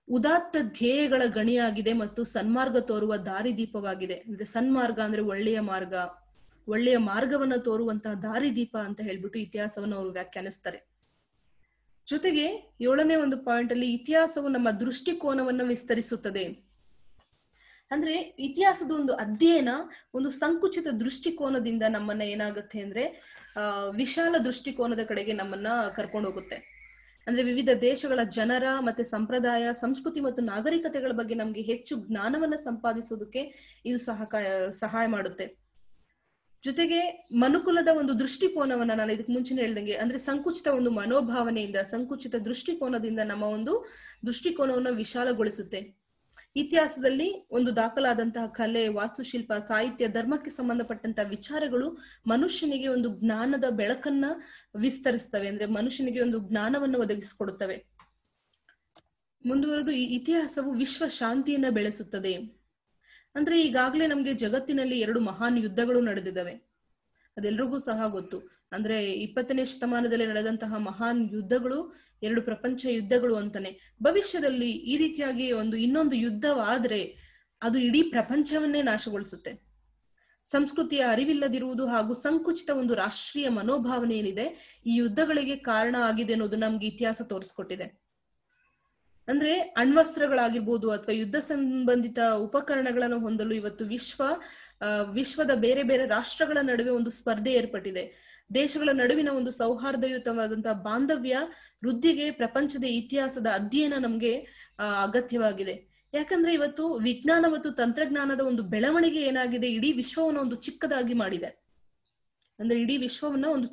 ಉದಾತ್ತ ಧ್ಯೇಯಗಳ ಗಣಿಯಾಗಿದೆ ಮತ್ತು ಸನ್ಮಾರ್ಗ ತೋರುವ ದಾರಿದೀಪವಾಗಿದೆ. ಅಂದ್ರೆ ಸನ್ಮಾರ್ಗ ಅಂದ್ರೆ ಒಳ್ಳೆಯ ಮಾರ್ಗವನ್ನ ತೋರುವಂತಹ ದಾರಿದೀಪ ಅಂತ ಹೇಳ್ಬಿಟ್ಟು ಇತಿಹಾಸವನ್ನು ಅವರು ವ್ಯಾಖ್ಯಾನಿಸ್ತಾರೆ. ಜೊತೆಗೆ 7ನೇ ಒಂದು ಪಾಯಿಂಟ್ ಅಲ್ಲಿ ಇತಿಹಾಸವು ನಮ್ಮ ದೃಷ್ಟಿಕೋನವನ್ನು ವಿಸ್ತರಿಸುತ್ತದೆ. ಅಂದ್ರೆ ಇತಿಹಾಸದ ಒಂದು ಅಧ್ಯಯನ ಒಂದು ಸಂಕುಚಿತ ದೃಷ್ಟಿಕೋನದಿಂದ ನಮ್ಮನ್ನ ಏನಾಗುತ್ತೆ ಅಂದ್ರೆ ವಿಶಾಲ ದೃಷ್ಟಿಕೋನದ ಕಡೆಗೆ ನಮ್ಮನ್ನ ಕರ್ಕೊಂಡು ಹೋಗುತ್ತೆ. ಅಂದ್ರೆ ವಿವಿಧ ದೇಶಗಳ ಜನರ ಮತ್ತೆ ಸಂಪ್ರದಾಯ, ಸಂಸ್ಕೃತಿ ಮತ್ತು ನಾಗರಿಕತೆಗಳ ಬಗ್ಗೆ ನಮ್ಗೆ ಹೆಚ್ಚು ಜ್ಞಾನವನ್ನ ಸಂಪಾದಿಸೋದಕ್ಕೆ ಇದು ಸಹಾಯ ಮಾಡುತ್ತೆ. ಜೊತೆಗೆ ಮನುಕುಲದ ಒಂದು ದೃಷ್ಟಿಕೋನವನ್ನ ನಾನು ಇದಕ್ಕೆ ಮುಂಚೆ ಹೇಳ್ದಂಗೆ ಅಂದ್ರೆ ಸಂಕುಚಿತ ಒಂದು ಮನೋಭಾವನೆಯಿಂದ, ಸಂಕುಚಿತ ದೃಷ್ಟಿಕೋನದಿಂದ ನಮ್ಮ ಒಂದು ದೃಷ್ಟಿಕೋನವನ್ನ ವಿಶಾಲಗೊಳಿಸುತ್ತೆ. ಇತಿಹಾಸದಲ್ಲಿ ಒಂದು ದಾಖಲಾದಂತಹ ಕಲೆ, ವಾಸ್ತುಶಿಲ್ಪ, ಸಾಹಿತ್ಯ, ಧರ್ಮಕ್ಕೆ ಸಂಬಂಧಪಟ್ಟಂತಹ ವಿಚಾರಗಳು ಮನುಷ್ಯನಿಗೆ ಒಂದು ಜ್ಞಾನದ ಬೆಳಕನ್ನ ವಿಸ್ತರಿಸ್ತವೆ. ಅಂದ್ರೆ ಮನುಷ್ಯನಿಗೆ ಒಂದು ಜ್ಞಾನವನ್ನು ಒದಗಿಸಿಕೊಡುತ್ತವೆ. ಮುಂದುವರೆದು ಈ ಇತಿಹಾಸವು ವಿಶ್ವ ಶಾಂತಿಯನ್ನ ಬೆಳೆಸುತ್ತದೆ. ಅಂದ್ರೆ ಈಗಾಗ್ಲೇ ನಮ್ಗೆ ಜಗತ್ತಿನಲ್ಲಿ 2 ಮಹಾನ್ ಯುದ್ಧಗಳು ನಡೆದಿದ್ದಾವೆ, ಅದೆಲ್ರಿಗೂ ಸಹ ಗೊತ್ತು. ಅಂದ್ರೆ 20ನೇ ಶತಮಾನದಲ್ಲಿ ನಡೆದಂತಹ ಮಹಾನ್ ಯುದ್ಧಗಳು 2 ಪ್ರಪಂಚ ಯುದ್ಧಗಳು ಅಂತಾನೆ. ಭವಿಷ್ಯದಲ್ಲಿ ಈ ರೀತಿಯಾಗಿ ಇನ್ನೊಂದು ಯುದ್ಧವಾದ್ರೆ ಅದು ಇಡೀ ಪ್ರಪಂಚವನ್ನೇ ನಾಶಗೊಳಿಸುತ್ತೆ. ಸಂಸ್ಕೃತಿಯ ಅರಿವಿಲ್ಲದಿರುವುದು ಹಾಗೂ ಸಂಕುಚಿತ ಒಂದು ರಾಷ್ಟ್ರೀಯ ಮನೋಭಾವನೆ ಏನಿದೆ ಈ ಯುದ್ಧಗಳಿಗೆ ಕಾರಣ ಆಗಿದೆ ಅನ್ನೋದು ನಮ್ಗೆ ಇತಿಹಾಸ ತೋರಿಸ್ಕೊಟ್ಟಿದೆ. ಅಂದ್ರೆ ಅಣ್ವಸ್ತ್ರಗಳಾಗಿರ್ಬೋದು ಅಥವಾ ಯುದ್ಧ ಸಂಬಂಧಿತ ಉಪಕರಣಗಳನ್ನು ಹೊಂದಲು ಇವತ್ತು ವಿಶ್ವದ ಬೇರೆ ಬೇರೆ ರಾಷ್ಟ್ರಗಳ ನಡುವೆ ಒಂದು ಸ್ಪರ್ಧೆ ಏರ್ಪಟ್ಟಿದೆ. ದೇಶಗಳ ನಡುವಿನ ಒಂದು ಸೌಹಾರ್ದಯುತವಾದಂತಹ ಬಾಂಧವ್ಯ ವೃದ್ಧಿಗೆ ಪ್ರಪಂಚದ ಇತಿಹಾಸದ ಅಧ್ಯಯನ ನಮ್ಗೆ ಅಗತ್ಯವಾಗಿದೆ. ಯಾಕಂದ್ರೆ ಇವತ್ತು ವಿಜ್ಞಾನ ಮತ್ತು ತಂತ್ರಜ್ಞಾನದ ಒಂದು ಬೆಳವಣಿಗೆ ಏನಾಗಿದೆ, ಇಡೀ ವಿಶ್ವವನ್ನ ಒಂದು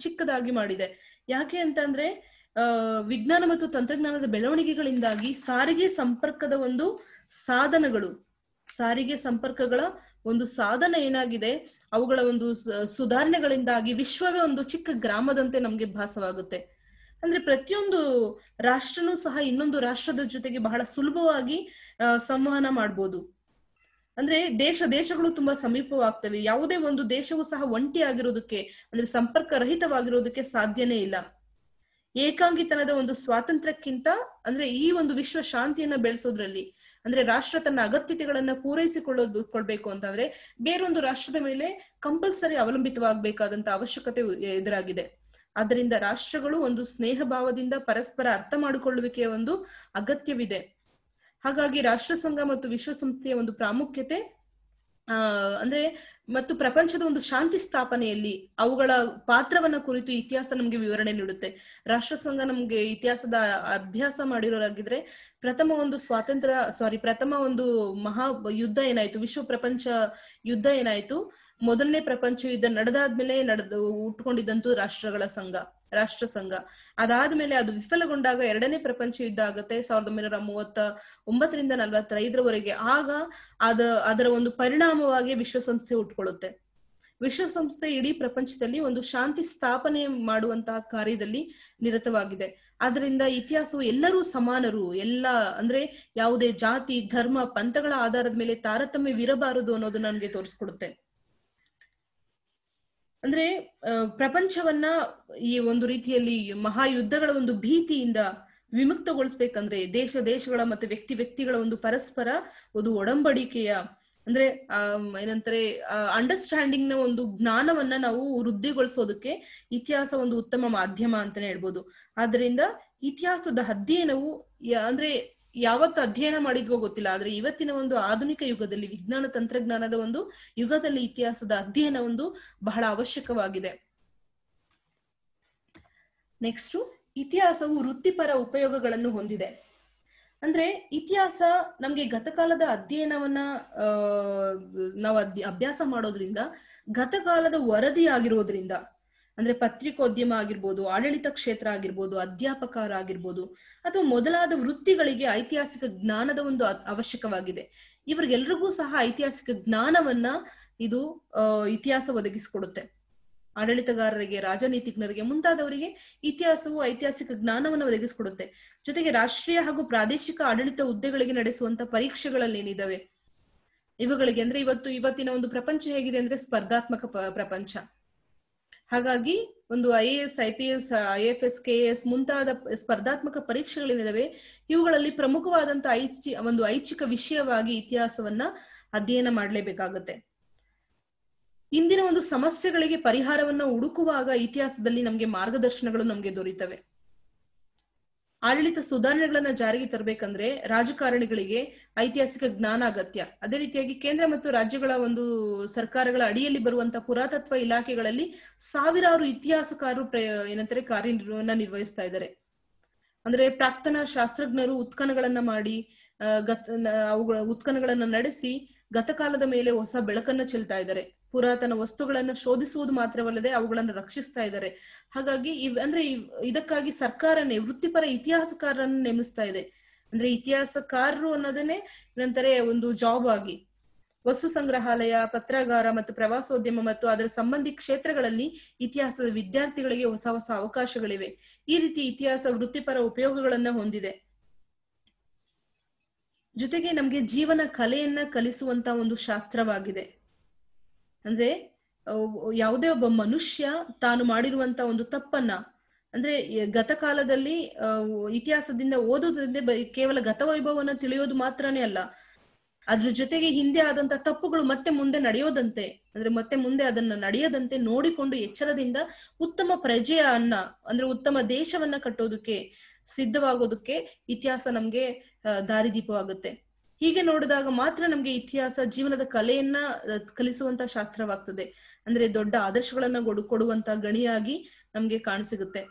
ಚಿಕ್ಕದಾಗಿ ಮಾಡಿದೆ. ಯಾಕೆ ಅಂತಂದ್ರೆ ವಿಜ್ಞಾನ ಮತ್ತು ತಂತ್ರಜ್ಞಾನದ ಬೆಳವಣಿಗೆಗಳಿಂದಾಗಿ ಸಾರಿಗೆ ಸಂಪರ್ಕಗಳ ಒಂದು ಸಾಧನ ಏನಾಗಿದೆ, ಅವುಗಳ ಒಂದು ಸುಧಾರಣೆಗಳಿಂದಾಗಿ ವಿಶ್ವವೇ ಒಂದು ಚಿಕ್ಕ ಗ್ರಾಮದಂತೆ ನಮ್ಗೆ ಭಾಸವಾಗುತ್ತೆ. ಅಂದ್ರೆ ಪ್ರತಿಯೊಂದು ರಾಷ್ಟ್ರನೂ ಸಹ ಇನ್ನೊಂದು ರಾಷ್ಟ್ರದ ಜೊತೆಗೆ ಬಹಳ ಸುಲಭವಾಗಿ ಸಂವಹನ ಮಾಡ್ಬೋದು. ಅಂದ್ರೆ ದೇಶಗಳು ತುಂಬಾ ಸಮೀಪವಾಗ್ತವೆ. ಯಾವುದೇ ಒಂದು ದೇಶವು ಸಹ ಒಂಟಿ ಆಗಿರೋದಕ್ಕೆ ಅಂದ್ರೆ ಸಂಪರ್ಕ ರಹಿತವಾಗಿರೋದಕ್ಕೆ ಸಾಧ್ಯನೇ ಇಲ್ಲ. ಏಕಾಂಗಿತನದ ಒಂದು ಸ್ವಾತಂತ್ರ್ಯಕ್ಕಿಂತ ಅಂದ್ರೆ ಈ ಒಂದು ವಿಶ್ವ ಶಾಂತಿಯನ್ನ ಬೆಳೆಸೋದ್ರಲ್ಲಿ ಅಂದ್ರೆ ರಾಷ್ಟ್ರ ತನ್ನ ಅಗತ್ಯತೆಗಳನ್ನ ಕೊಡ್ಬೇಕು ಅಂತಂದ್ರೆ ಬೇರೊಂದು ರಾಷ್ಟ್ರದ ಮೇಲೆ ಕಂಪಲ್ಸರಿ ಅವಲಂಬಿತವಾಗಬೇಕಾದಂತ ಅವಶ್ಯಕತೆ ಎದುರಾಗಿದೆ. ಆದ್ದರಿಂದ ರಾಷ್ಟ್ರಗಳು ಒಂದು ಸ್ನೇಹ ಭಾವದಿಂದ ಪರಸ್ಪರ ಅರ್ಥ ಮಾಡಿಕೊಳ್ಳುವಿಕೆಯ ಒಂದು ಅಗತ್ಯವಿದೆ. ಹಾಗಾಗಿ ರಾಷ್ಟ್ರಸಂಘ ಮತ್ತು ವಿಶ್ವಸಂಸ್ಥೆಯ ಒಂದು ಪ್ರಾಮುಖ್ಯತೆ ಅಂದ್ರೆ ಮತ್ತು ಪ್ರಪಂಚದ ಒಂದು ಶಾಂತಿ ಸ್ಥಾಪನೆಯಲ್ಲಿ ಅವುಗಳ ಪಾತ್ರವನ್ನ ಕುರಿತು ಇತಿಹಾಸ ನಮ್ಗೆ ವಿವರಣೆ ನೀಡುತ್ತೆ. ರಾಷ್ಟ್ರಸಂಘ ನಮ್ಗೆ ಇತಿಹಾಸದ ಅಭ್ಯಾಸ ಮಾಡಿರೋರಾಗಿದ್ರೆ ಪ್ರಥಮ ಒಂದು ಮಹಾ ಯುದ್ಧ ಏನಾಯ್ತು, ವಿಶ್ವ ಪ್ರಪಂಚ ಯುದ್ಧ ಏನಾಯ್ತು, ಮೊದಲನೇ ಪ್ರಪಂಚ ಯುದ್ಧ ನಡೆದಾದ್ಮೇಲೆ ಹುಟ್ಕೊಂಡಿದ್ದಂತೂ ರಾಷ್ಟ್ರ ಸಂಘ. ಅದಾದ್ಮೇಲೆ ಅದು ವಿಫಲಗೊಂಡಾಗ ಎರಡನೇ ಪ್ರಪಂಚ ಯುದ್ಧ ಆಗುತ್ತೆ 1939ರಿಂದ 45ರವರೆಗೆ. ಆಗ ಅದರ ಒಂದು ಪರಿಣಾಮವಾಗಿ ವಿಶ್ವಸಂಸ್ಥೆ ಹುಟ್ಕೊಳ್ಳುತ್ತೆ. ವಿಶ್ವಸಂಸ್ಥೆ ಇಡೀ ಪ್ರಪಂಚದಲ್ಲಿ ಒಂದು ಶಾಂತಿ ಸ್ಥಾಪನೆ ಮಾಡುವಂತಹ ಕಾರ್ಯದಲ್ಲಿ ನಿರತವಾಗಿದೆ. ಆದ್ರಿಂದ ಇತಿಹಾಸವು ಎಲ್ಲರೂ ಸಮಾನರು, ಅಂದ್ರೆ ಯಾವುದೇ ಜಾತಿ, ಧರ್ಮ, ಪಂಥಗಳ ಆಧಾರದ ಮೇಲೆ ತಾರತಮ್ಯವಿರಬಾರದು ಅನ್ನೋದು ನನ್ಗೆ ತೋರಿಸ್ಕೊಡುತ್ತೆ. ಅಂದ್ರೆ ಪ್ರಪಂಚವನ್ನ ಈ ಒಂದು ರೀತಿಯಲ್ಲಿ ಮಹಾಯುದ್ಧಗಳ ಒಂದು ಭೀತಿಯಿಂದ ವಿಮುಕ್ತಗೊಳಿಸ್ಬೇಕಂದ್ರೆ ದೇಶಗಳ ಮತ್ತೆ ವ್ಯಕ್ತಿಗಳ ಒಂದು ಪರಸ್ಪರ ಒಂದು ಒಡಂಬಡಿಕೆಯ ಅಂದ್ರೆ ಏನಂತಾರೆ ಅಂಡರ್ಸ್ಟ್ಯಾಂಡಿಂಗ್ ನ ಒಂದು ಜ್ಞಾನವನ್ನ ನಾವು ವೃದ್ಧಿಗೊಳಿಸೋದಕ್ಕೆ ಇತಿಹಾಸ ಒಂದು ಉತ್ತಮ ಮಾಧ್ಯಮ ಅಂತಾನೆ ಹೇಳ್ಬೋದು. ಆದ್ರಿಂದ ಇತಿಹಾಸದ ಅಧ್ಯಯನವು ಅಂದ್ರೆ ಯಾವತ್ತು ಅಧ್ಯಯನ ಮಾಡಿದ್ವೋ ಗೊತ್ತಿಲ್ಲ, ಆದ್ರೆ ಇವತ್ತಿನ ಒಂದು ಆಧುನಿಕ ಯುಗದಲ್ಲಿ, ವಿಜ್ಞಾನ ತಂತ್ರಜ್ಞಾನದ ಒಂದು ಯುಗದಲ್ಲಿ ಇತಿಹಾಸದ ಅಧ್ಯಯನ ಒಂದು ಬಹಳ ಅವಶ್ಯಕವಾಗಿದೆ. ನೆಕ್ಸ್ಟ್, ಇತಿಹಾಸವು ವೃತ್ತಿಪರ ಉಪಯೋಗಗಳನ್ನು ಹೊಂದಿದೆ. ಅಂದ್ರೆ ಇತಿಹಾಸ ನಮ್ಗೆ ಗತಕಾಲದ ಅಧ್ಯಯನವನ್ನ ನಾವು ಅಭ್ಯಾಸ ಮಾಡೋದ್ರಿಂದ, ಗತಕಾಲದ ವರದಿ ಆಗಿರೋದ್ರಿಂದ, ಅಂದ್ರೆ ಪತ್ರಿಕೋದ್ಯಮ ಆಗಿರ್ಬೋದು, ಆಡಳಿತ ಕ್ಷೇತ್ರ ಆಗಿರ್ಬೋದು, ಅಧ್ಯಾಪಕರಾಗಿರ್ಬೋದು ಅಥವಾ ಮೊದಲಾದ ವೃತ್ತಿಗಳಿಗೆ ಐತಿಹಾಸಿಕ ಜ್ಞಾನದ ಒಂದು ಅವಶ್ಯಕವಾಗಿದೆ. ಇವ್ರಿಗೆಲ್ರಿಗೂ ಸಹ ಐತಿಹಾಸಿಕ ಜ್ಞಾನವನ್ನ ಇದು ಇತಿಹಾಸ ಒದಗಿಸಿಕೊಡುತ್ತೆ. ಆಡಳಿತಗಾರರಿಗೆ, ರಾಜನೀತಿಜ್ಞರಿಗೆ ಮುಂತಾದವರಿಗೆ ಇತಿಹಾಸವು ಐತಿಹಾಸಿಕ ಜ್ಞಾನವನ್ನು ಒದಗಿಸಿಕೊಡುತ್ತೆ. ಜೊತೆಗೆ ರಾಷ್ಟ್ರೀಯ ಹಾಗೂ ಪ್ರಾದೇಶಿಕ ಆಡಳಿತ ಹುದ್ದೆಗಳಿಗೆ ನಡೆಸುವಂತ ಪರೀಕ್ಷೆಗಳಲ್ಲಿ ಏನಿದಾವೆ ಇವುಗಳಿಗೆ, ಅಂದ್ರೆ ಇವತ್ತಿನ ಒಂದು ಪ್ರಪಂಚ ಹೇಗಿದೆ ಅಂದ್ರೆ ಸ್ಪರ್ಧಾತ್ಮಕ ಪ್ರಪಂಚ. ಹಾಗಾಗಿ ಒಂದು IAS, IPS, IFS, KS ಮುಂತಾದ ಸ್ಪರ್ಧಾತ್ಮಕ ಪರೀಕ್ಷೆಗಳೇನಿದಾವೆ ಇವುಗಳಲ್ಲಿ ಪ್ರಮುಖವಾದಂತ ಒಂದು ಐಚ್ಛಿಕ ವಿಷಯವಾಗಿ ಇತಿಹಾಸವನ್ನ ಅಧ್ಯಯನ ಮಾಡಲೇಬೇಕಾಗತ್ತೆ. ಇಂದಿನ ಒಂದು ಸಮಸ್ಯೆಗಳಿಗೆ ಪರಿಹಾರವನ್ನ ಹುಡುಕುವಾಗ ಇತಿಹಾಸದಲ್ಲಿ ನಮ್ಗೆ ಮಾರ್ಗದರ್ಶನಗಳು ನಮ್ಗೆ ದೊರೀತವೆ. ಆಡಳಿತ ಸುಧಾರಣೆಗಳನ್ನ ಜಾರಿಗೆ ತರಬೇಕಂದ್ರೆ ರಾಜಕಾರಣಿಗಳಿಗೆ ಐತಿಹಾಸಿಕ ಜ್ಞಾನ ಅಗತ್ಯ. ಅದೇ ರೀತಿಯಾಗಿ ಕೇಂದ್ರ ಮತ್ತು ರಾಜ್ಯಗಳ ಒಂದು ಸರ್ಕಾರಗಳ ಅಡಿಯಲ್ಲಿ ಬರುವಂತಹ ಪುರಾತತ್ವ ಇಲಾಖೆಗಳಲ್ಲಿ ಸಾವಿರಾರು ಇತಿಹಾಸಕಾರರು ಕಾರ್ಯನ ನಿರ್ವಹಿಸ್ತಾ ಇದ್ದಾರೆ. ಅಂದ್ರೆ ಪ್ರಾಕ್ತನ ಶಾಸ್ತ್ರಜ್ಞರು ಉತ್ಖನಗಳನ್ನ ಮಾಡಿ ಅವುಗಳ ಉತ್ಖನಗಳನ್ನ ನಡೆಸಿ ಗತಕಾಲದ ಮೇಲೆ ಹೊಸ ಬೆಳಕನ್ನ ಚೆಲ್ತಾ ಇದ್ದಾರೆ. ಪುರಾತನ ವಸ್ತುಗಳನ್ನ ಶೋಧಿಸುವುದು ಮಾತ್ರವಲ್ಲದೆ ಅವುಗಳನ್ನ ರಕ್ಷಿಸ್ತಾ ಇದ್ದಾರೆ. ಹಾಗಾಗಿ ಇದಕ್ಕಾಗಿ ಸರ್ಕಾರನೇ ವೃತ್ತಿಪರ ಇತಿಹಾಸಕಾರರನ್ನ ನೇಮಿಸ್ತಾ ಇದೆ. ಅಂದ್ರೆ ಇತಿಹಾಸಕಾರರು ಅನ್ನೋದನ್ನೇ ಏನಂತಾರೆ ಒಂದು ಜಾಬ್ ಆಗಿ ವಸ್ತು ಸಂಗ್ರಹಾಲಯ, ಪತ್ರಾಗಾರ ಮತ್ತು ಪ್ರವಾಸೋದ್ಯಮ ಮತ್ತು ಅದರ ಸಂಬಂಧಿ ಕ್ಷೇತ್ರಗಳಲ್ಲಿ ಇತಿಹಾಸದ ವಿದ್ಯಾರ್ಥಿಗಳಿಗೆ ಹೊಸ ಹೊಸ ಅವಕಾಶಗಳಿವೆ. ಈ ರೀತಿ ಇತಿಹಾಸ ವೃತ್ತಿಪರ ಉಪಯೋಗಗಳನ್ನ ಹೊಂದಿದೆ. ಜೊತೆಗೆ ನಮ್ಗೆ ಜೀವನ ಕಲೆಯನ್ನ ಕಲಿಸುವಂತ ಒಂದು ಶಾಸ್ತ್ರವಾಗಿದೆ. ಅಂದ್ರೆ ಯಾವುದೇ ಒಬ್ಬ ಮನುಷ್ಯ ತಾನು ಮಾಡಿರುವಂತ ಒಂದು ತಪ್ಪನ್ನ, ಅಂದ್ರೆ ಗತಕಾಲದಲ್ಲಿ ಇತಿಹಾಸದಿಂದ ಓದೋದ್ರಿಂದ ಕೇವಲ ಗತವೈಭವನ್ನ ತಿಳಿಯೋದು ಮಾತ್ರನೇ ಅಲ್ಲ, ಅದ್ರ ಜೊತೆಗೆ ಹಿಂದೆ ಆದಂತ ತಪ್ಪುಗಳು ಮತ್ತೆ ಮುಂದೆ ನಡೆಯೋದಂತೆ, ಅಂದ್ರೆ ಮತ್ತೆ ಮುಂದೆ ಅದನ್ನ ನಡೆಯದಂತೆ ನೋಡಿಕೊಂಡು ಎಚ್ಚರದಿಂದ ಉತ್ತಮ ಅಂದ್ರೆ ಉತ್ತಮ ದೇಶವನ್ನ ಕಟ್ಟೋದಕ್ಕೆ ಸಿದ್ಧವಾಗೋದಕ್ಕೆ ಇತಿಹಾಸ ನಮ್ಗೆ ದಾರಿದೀಪವಾಗುತ್ತೆ. ಹೀಗೆ ನೋಡಿದಾಗ ಮಾತ್ರ ನಮ್ಗೆ ಇತಿಹಾಸ ಜೀವನದ ಕಲೆಯನ್ನ ಕಲಿಸುವಂತ ಶಾಸ್ತ್ರವಾಗ್ತದೆ. ಅಂದ್ರೆ ದೊಡ್ಡ ಆದರ್ಶಗಳನ್ನ ಕೊಡುವಂತ ಗಣಿಯಾಗಿ ನಮ್ಗೆ ಕಾಣಸಿಗುತ್ತೆ.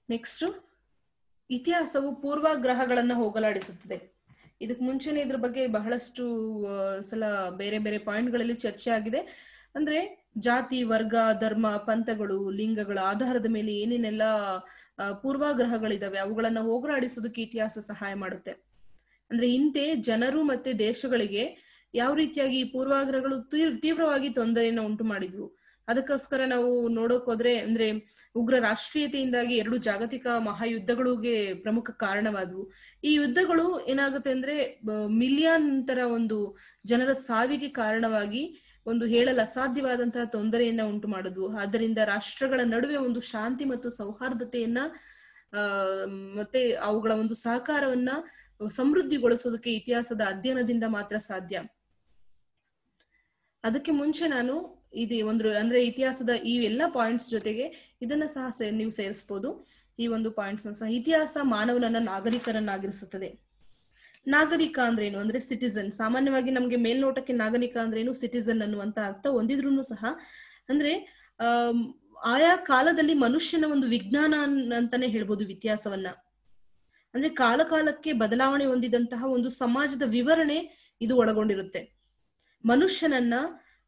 ನೆಕ್ಸ್ಟ್, ಇತಿಹಾಸವು ಪೂರ್ವಾಗ್ರಹಗಳನ್ನ ಹೋಗಲಾಡಿಸುತ್ತದೆ. ಇದಕ್ ಮುಂಚೆನೆ ಇದ್ರ ಬಗ್ಗೆ ಬಹಳಷ್ಟು ಸಲ ಬೇರೆ ಬೇರೆ ಪಾಯಿಂಟ್ಗಳಲ್ಲಿ ಚರ್ಚೆ ಆಗಿದೆ. ಅಂದ್ರೆ ಜಾತಿ, ವರ್ಗ, ಧರ್ಮ, ಪಂಥಗಳು, ಲಿಂಗಗಳ ಆಧಾರದ ಮೇಲೆ ಏನೇನೆಲ್ಲ ಪೂರ್ವಾಗ್ರಹಗಳಿದಾವೆ ಅವುಗಳನ್ನ ಹೋಗಲಾಡಿಸೋದಕ್ಕೆ ಇತಿಹಾಸ ಸಹಾಯ ಮಾಡುತ್ತೆ. ಅಂದ್ರೆ ಹಿಂದೆ ಜನರು ಮತ್ತೆ ದೇಶಗಳಿಗೆ ಯಾವ ರೀತಿಯಾಗಿ ಈ ಪೂರ್ವಾಗ್ರಹಗಳು ತೀವ್ರವಾಗಿ ತೊಂದರೆಯನ್ನ ಉಂಟು ಮಾಡಿದ್ವು. ಅದಕ್ಕೋಸ್ಕರ ನಾವು ನೋಡೋಕ್ ಹೋದ್ರೆ ಅಂದ್ರೆ ಉಗ್ರ ರಾಷ್ಟ್ರೀಯತೆಯಿಂದಾಗಿ 2 ಜಾಗತಿಕ ಮಹಾಯುದ್ಧಗಳಿಗೆ ಪ್ರಮುಖ ಕಾರಣವಾದವು. ಈ ಯುದ್ಧಗಳು ಏನಾಗುತ್ತೆ ಅಂದ್ರೆ ಮಿಲಿಯನ್ ಒಂದು ಜನರ ಸಾವಿಗೆ ಕಾರಣವಾಗಿ ಒಂದು ಹೇಳಲು ಅಸಾಧ್ಯವಾದಂತಹ ತೊಂದರೆಯನ್ನ ಉಂಟು ಮಾಡಿದ್ವು. ಆದ್ದರಿಂದ ರಾಷ್ಟ್ರಗಳ ನಡುವೆ ಒಂದು ಶಾಂತಿ ಮತ್ತು ಸೌಹಾರ್ದತೆಯನ್ನ ಮತ್ತೆ ಅವುಗಳ ಒಂದು ಸಹಕಾರವನ್ನ ಸಮೃದ್ಧಿಗೊಳಿಸೋದಕ್ಕೆ ಇತಿಹಾಸದ ಅಧ್ಯಯನದಿಂದ ಮಾತ್ರ ಸಾಧ್ಯ. ಅದಕ್ಕೆ ಮುಂಚೆ ನಾನು ಅಂದ್ರೆ ಇತಿಹಾಸದ ಈ ಎಲ್ಲ ಪಾಯಿಂಟ್ಸ್ ಜೊತೆಗೆ ಇದನ್ನ ಸಹ ನೀವು ಸೇರಿಸಬಹುದು. ಈ ಒಂದು ಪಾಯಿಂಟ್ಸ್ ಸಹ ಇತಿಹಾಸ ಮಾನವನನ್ನ ನಾಗರಿಕರನ್ನಾಗಿರಿಸುತ್ತದೆ. ನಾಗರಿಕ ಅಂದ್ರೇನು ಅಂದ್ರೆ ಸಿಟಿಸನ್. ಸಾಮಾನ್ಯವಾಗಿ ನಮ್ಗೆ ಮೇಲ್ನೋಟಕ್ಕೆ ನಾಗರಿಕ ಅಂದ್ರೇನು ಸಿಟಿಸನ್ ಅನ್ನುವಂತ ಅರ್ಥ ಹೊಂದಿದ್ರು ಸಹ, ಅಂದ್ರೆ ಆ ಆಯಾ ಕಾಲದಲ್ಲಿ ಮನುಷ್ಯನ ಒಂದು ವಿಜ್ಞಾನ ಅಂತಾನೆ ಹೇಳ್ಬೋದು ಇತಿಹಾಸವನ್ನ. ಅಂದ್ರೆ ಕಾಲ ಕಾಲಕ್ಕೆ ಬದಲಾವಣೆ ಹೊಂದಿದಂತಹ ಒಂದು ಸಮಾಜದ ವಿವರಣೆ ಇದು ಒಳಗೊಂಡಿರುತ್ತೆ. ಮನುಷ್ಯನನ್ನ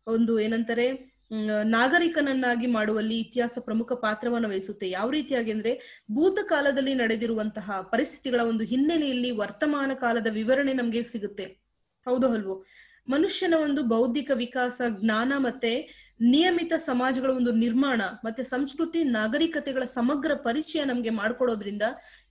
ಒಂದು ಏನಂತಾರೆ ನಾಗರಿಕನನ್ನಾಗಿ ಮಾಡುವಲ್ಲಿ ಇತಿಹಾಸ ಪ್ರಮುಖ ಪಾತ್ರವನ್ನು ವಹಿಸುತ್ತೆ. ಯಾವ ರೀತಿಯಾಗಿ ಅಂದ್ರೆ ಭೂತಕಾಲದಲ್ಲಿ ನಡೆದಿರುವಂತಹ ಪರಿಸ್ಥಿತಿಗಳ ಒಂದು ಹಿನ್ನೆಲೆಯಲ್ಲಿ ವರ್ತಮಾನ ಕಾಲದ ವಿವರಣೆ ನಮ್ಗೆ ಸಿಗುತ್ತೆ. ಹೌದು ಅಲ್ವೋ? ಮನುಷ್ಯನ ಒಂದು ಬೌದ್ಧಿಕ ವಿಕಾಸ, ಜ್ಞಾನ ಮತ್ತೆ ನಿಯಮಿತ ಸಮಾಜಗಳ ಒಂದು ನಿರ್ಮಾಣ ಮತ್ತೆ ಸಂಸ್ಕೃತಿ, ನಾಗರಿಕತೆಗಳ ಸಮಗ್ರ ಪರಿಚಯ ನಮ್ಗೆ ಮಾಡ್ಕೊಡೋದ್ರಿಂದ